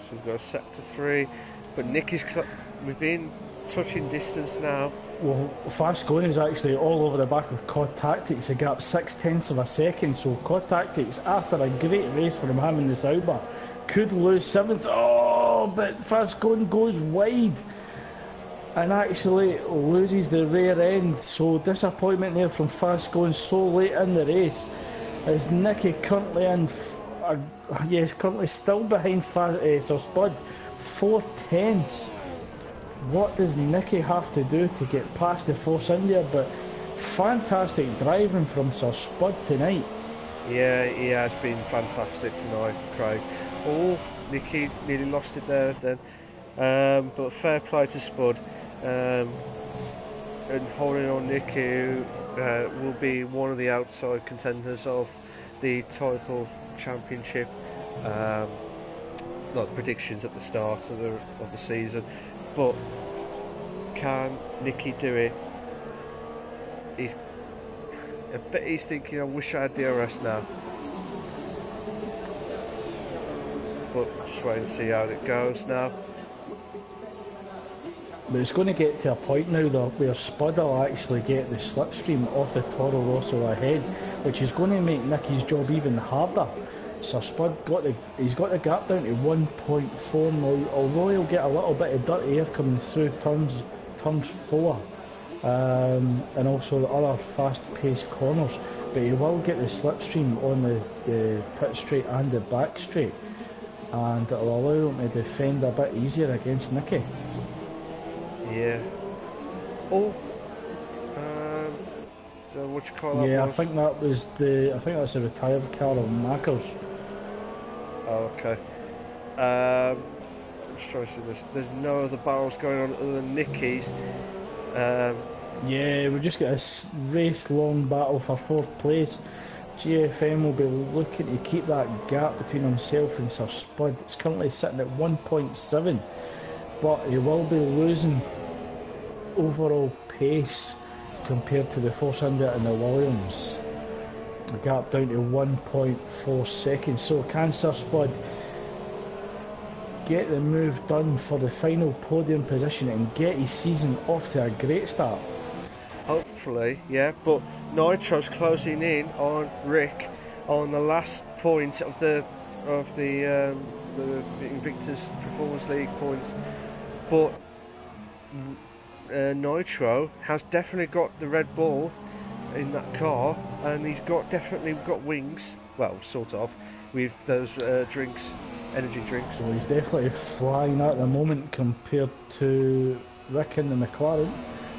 So he's got a set to 3, but Nicky's within touching distance now. Well, fast going is actually all over the back of Cod Tactics. A gap 0.6 of a second. So Cod Tactics, after a great race from him in the Sauber, could lose 7th. Oh, but fast going goes wide and actually loses the rear end. So disappointment there from fast going so late in the race. As Nicky currently currently still behind Sir Spud, 4/10. What does Nicky have to do to get past the Force India? But fantastic driving from Sir Spud tonight. Yeah, he has been fantastic tonight, Craig. Oh, Nicky nearly lost it there then. But fair play to Spud. And holding on, Nicky will be one of the outside contenders of the title championship. Not predictions at the start of the season. But can Nicky do it? I bet he's thinking, I wish I had DRS now. But just wait and see how it goes now. But it's going to get to a point now though where Spud will actually get the slipstream off the Toro Rosso ahead, which is going to make Nicky's job even harder. So Spud he's got the gap down to 1.4 now, although he'll get a little bit of dirty air coming through turns 4 and also the other fast-paced corners, but he will get the slipstream on the pit straight and the back straight, and it'll allow him to defend a bit easier against Nicky. Yeah. Oh. So what you call that? Yeah, was? I think that's a retired car of Macker's. Oh, okay. I'm just trying to see there's no other battles going on other than Nicky's. Yeah, we've just got a race-long battle for 4th place. GFM will be looking to keep that gap between himself and Sir Spud. It's currently sitting at 1.7, but he will be losing overall pace compared to the Force India and the Williams. The gap down to 1.4 seconds. So can Sir Spud get the move done for the final podium position and get his season off to a great start? Hopefully, yeah. But Nitro's closing in on Rick on the last point of the Invictus Performance League points. But Nitro has definitely got the Red Bull in that car, and he's definitely got wings. Well, sort of, with those energy drinks. So he's definitely flying at the moment compared to Rick in the McLaren.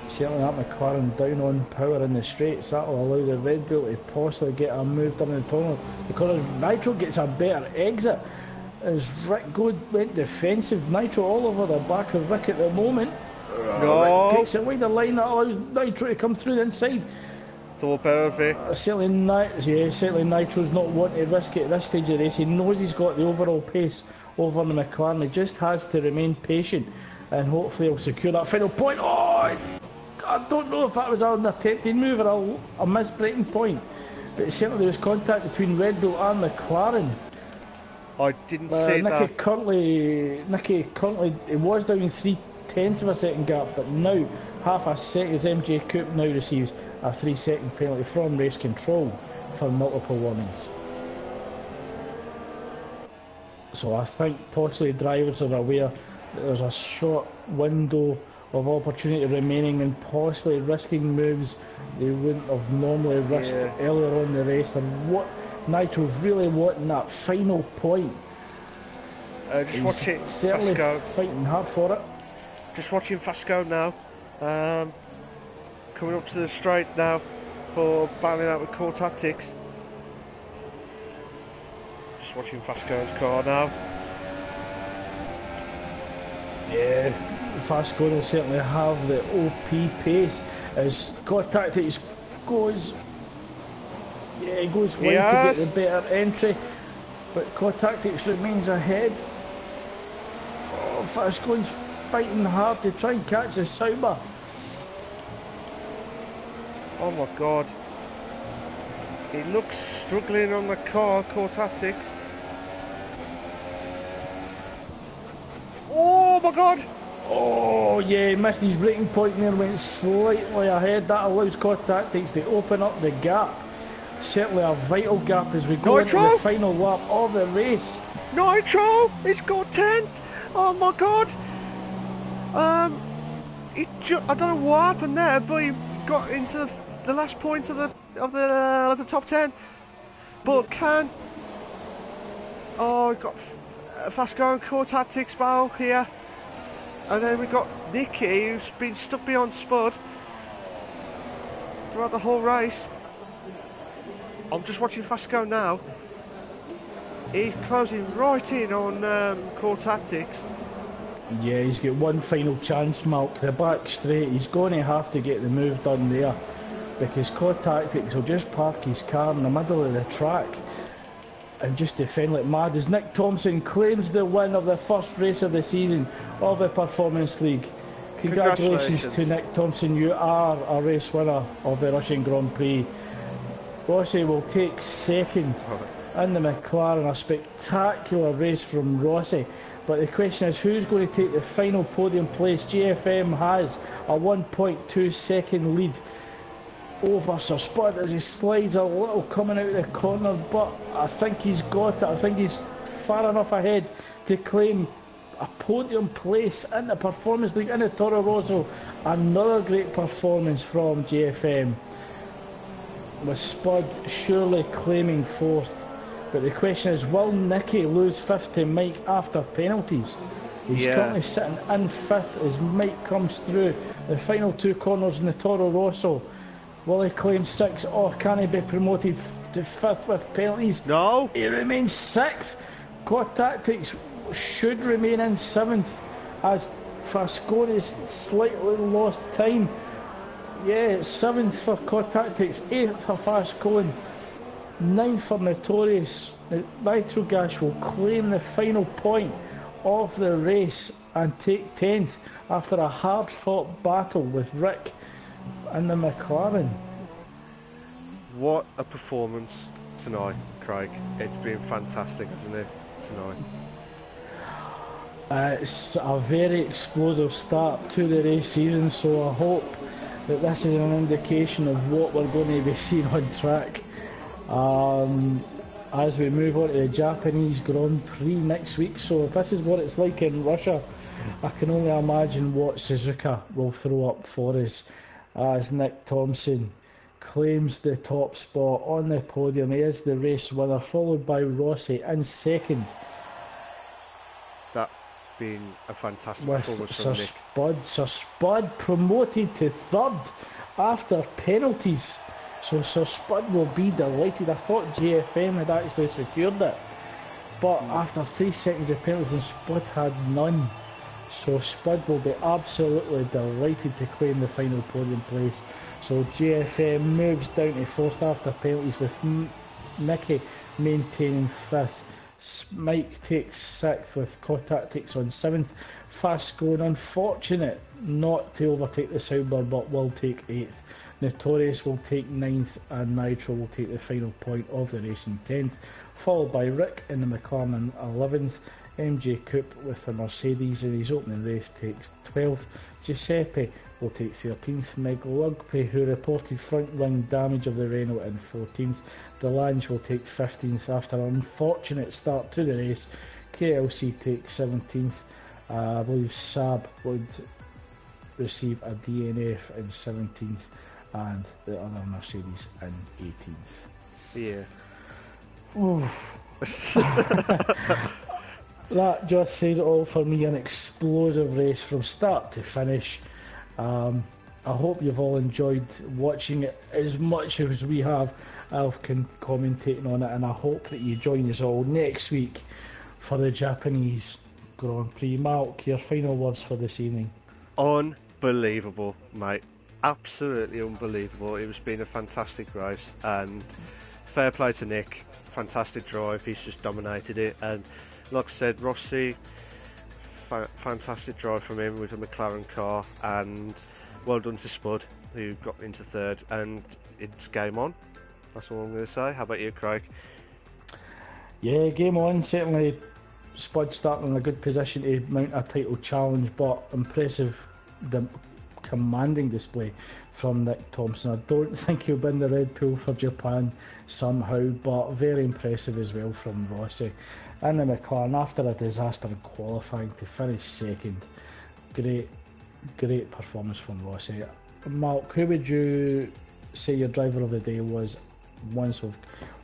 Certainly that McLaren down on power in the straights, that will allow the Red Bull to possibly get a move down the tunnel, because Nitro gets a better exit as Rick went defensive. Nitro all over the back of Rick at the moment. No. Rick takes away the line that allows Nitro to come through the inside. Thought better of it. Certainly Nitro's not wanting to risk it at this stage of the race. He knows he's got the overall pace over the McLaren. He just has to remain patient, and hopefully he'll secure that final point. Oh, I don't know if that was an attempted move or a missed breaking point, but certainly there was contact between Red Bull and McLaren. I didn't see that. Nicky currently, it was down 3/10 of a second gap, but now half a second as MJ Coupe now receives a 3-second penalty from race control for multiple warnings. So I think possibly drivers are aware that there's a short window of opportunity remaining, and possibly risking moves they wouldn't have normally risked earlier on in the race. And what Nitro's really wanting that final point. Just watching certainly Fasco. Fighting hard for it. Just watching Fasco now. Coming up to the straight now for battling out with Core Tactics. Just watching Fasco's car now. Yeah, Fasco will certainly have the OP pace as Core Tactics goes. Yeah, he goes wide to get the better entry, but Core Tactics remains ahead. Oh, Fasco's fighting hard to try and catch the Sauber. Oh my god. He looks struggling on the car, Core Tactics. Oh my god! Oh yeah, he missed his braking point there, went slightly ahead. That allows Core Tactics to open up the gap. Certainly a vital gap as we go into the final lap of the race. Nitro! It's got 10th! Oh my god! I don't know what happened there, but he got into the last point of the top 10. But we got Fasco and Core Tactics battle here. And then we got Nicky, who's been stuck behind Spud throughout the whole race. I'm just watching Fasco now. He's closing right in on Core Tactics. Yeah, he's got one final chance, Malk. The back straight, he's going to have to get the move done there, because Core Tactics will just park his car in the middle of the track and just defend like mad as Nick Thompson claims the win of the first race of the season of the Performance League. Congratulations to Nick Thompson, you are a race winner of the Russian Grand Prix. Rossi will take second in the McLaren, a spectacular race from Rossi. But the question is, who's going to take the final podium place? GFM has a 1.2 second lead over Sir Spud as he slides a little coming out of the corner, but I think he's got it. I think he's far enough ahead to claim a podium place in the Performance League in the Toro Rosso. Another great performance from GFM, with Spud surely claiming fourth. But the question is, will Nicky lose fifth to Mike after penalties? He's currently sitting in fifth as Mike comes through the final two corners in the Toro Rosso. Will he claim sixth, or can he be promoted to fifth with penalties? No. He remains sixth. Core Tactics should remain in seventh as Frasconi's slightly lost time. Yeah, seventh for Core Tactics, eighth for Frascone, ninth for Notorious. Nitrogas will claim the final point of the race and take 10th after a hard fought battle with Rick and the McLaren. What a performance tonight, Craig. It's been fantastic, hasn't it, tonight? It's a very explosive start to the race season, so I hope that this is an indication of what we're going to be seeing on track as we move on to the Japanese Grand Prix next week. So if this is what it's like in Russia, I can only imagine what Suzuka will throw up for us, as Nick Thompson claims the top spot on the podium. He is the race winner, followed by Rossi in second. That been a fantastic with performance Sir from Nick. Spud. Sir Spud promoted to third after penalties. So Sir Spud will be delighted. I thought JFM had actually secured it. But after 3 seconds of penalties when Spud had none. So Spud will be absolutely delighted to claim the final podium place. So JFM moves down to fourth after penalties with Nicky maintaining fifth. Mike takes sixth with Kotak takes on seventh. Fast going, unfortunate not to overtake the Sauber, but will take eighth. Notorious will take ninth, and Nitro will take the final point of the race in 10th, followed by Rick in the McLaren in 11th. MJ Coupe with the Mercedes in his opening race takes 12th. Giuseppe will take 13th. Meg Lugby, who reported front wing damage of the Renault, in 14th. Delange will take 15th after an unfortunate start to the race. KLC takes 17th. I believe Saab would receive a DNF in 17th, and the other Mercedes in 18th. Yeah. That just says it all for me. An explosive race from start to finish. I hope you've all enjoyed watching it as much as we have. I've commentating on it, and I hope that you join us all next week for the Japanese Grand Prix. Mark, your final words for this evening. Unbelievable, mate. Absolutely unbelievable. It has been a fantastic race, and fair play to Nick. Fantastic drive. He's just dominated it, and like I said, Rossi, fantastic drive from him with the McLaren car, and well done to Spud, who got into third, and it's game on. That's all I'm going to say. How about you, Craig? Yeah, game on. Certainly Spud starting in a good position to mount a title challenge, but impressive, commanding display from Nick Thompson. I don't think he'll win the Red Bull for Japan somehow, but very impressive as well from Rossi. And the McLaren, after a disaster in qualifying, to finish second. Great performance from Rossi. Mark, who would you say your driver of the day was once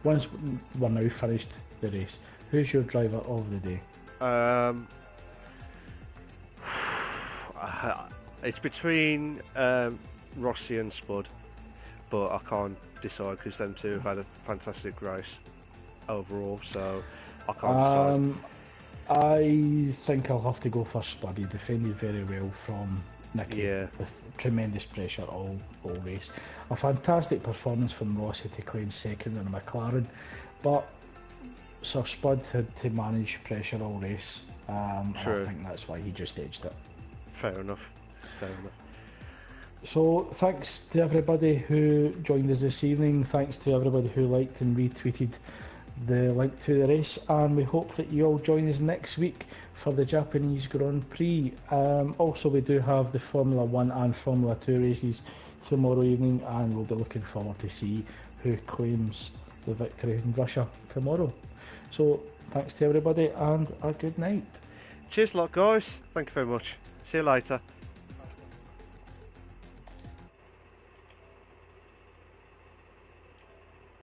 we're now finished the race? Who's your driver of the day? It's between Rossi and Spud, but I can't decide because them two have had a fantastic race overall, so I can't decide. I think I'll have to go for Spud. He defended very well from Nicky, with tremendous pressure all race. A fantastic performance from Rossi to claim second in a McLaren, but Sir Spud had to manage pressure all race. I think that's why he just edged it. Fair enough. So thanks to everybody who joined us this evening. Thanks to everybody who liked and retweeted the link to the race, and we hope that you all join us next week for the Japanese Grand Prix. Also, we do have the Formula 1 and Formula 2 races tomorrow evening, and we'll be looking forward to see who claims the victory in Russia tomorrow. So thanks to everybody, and a good night. Cheers a lot, guys. Thank you very much. See you later.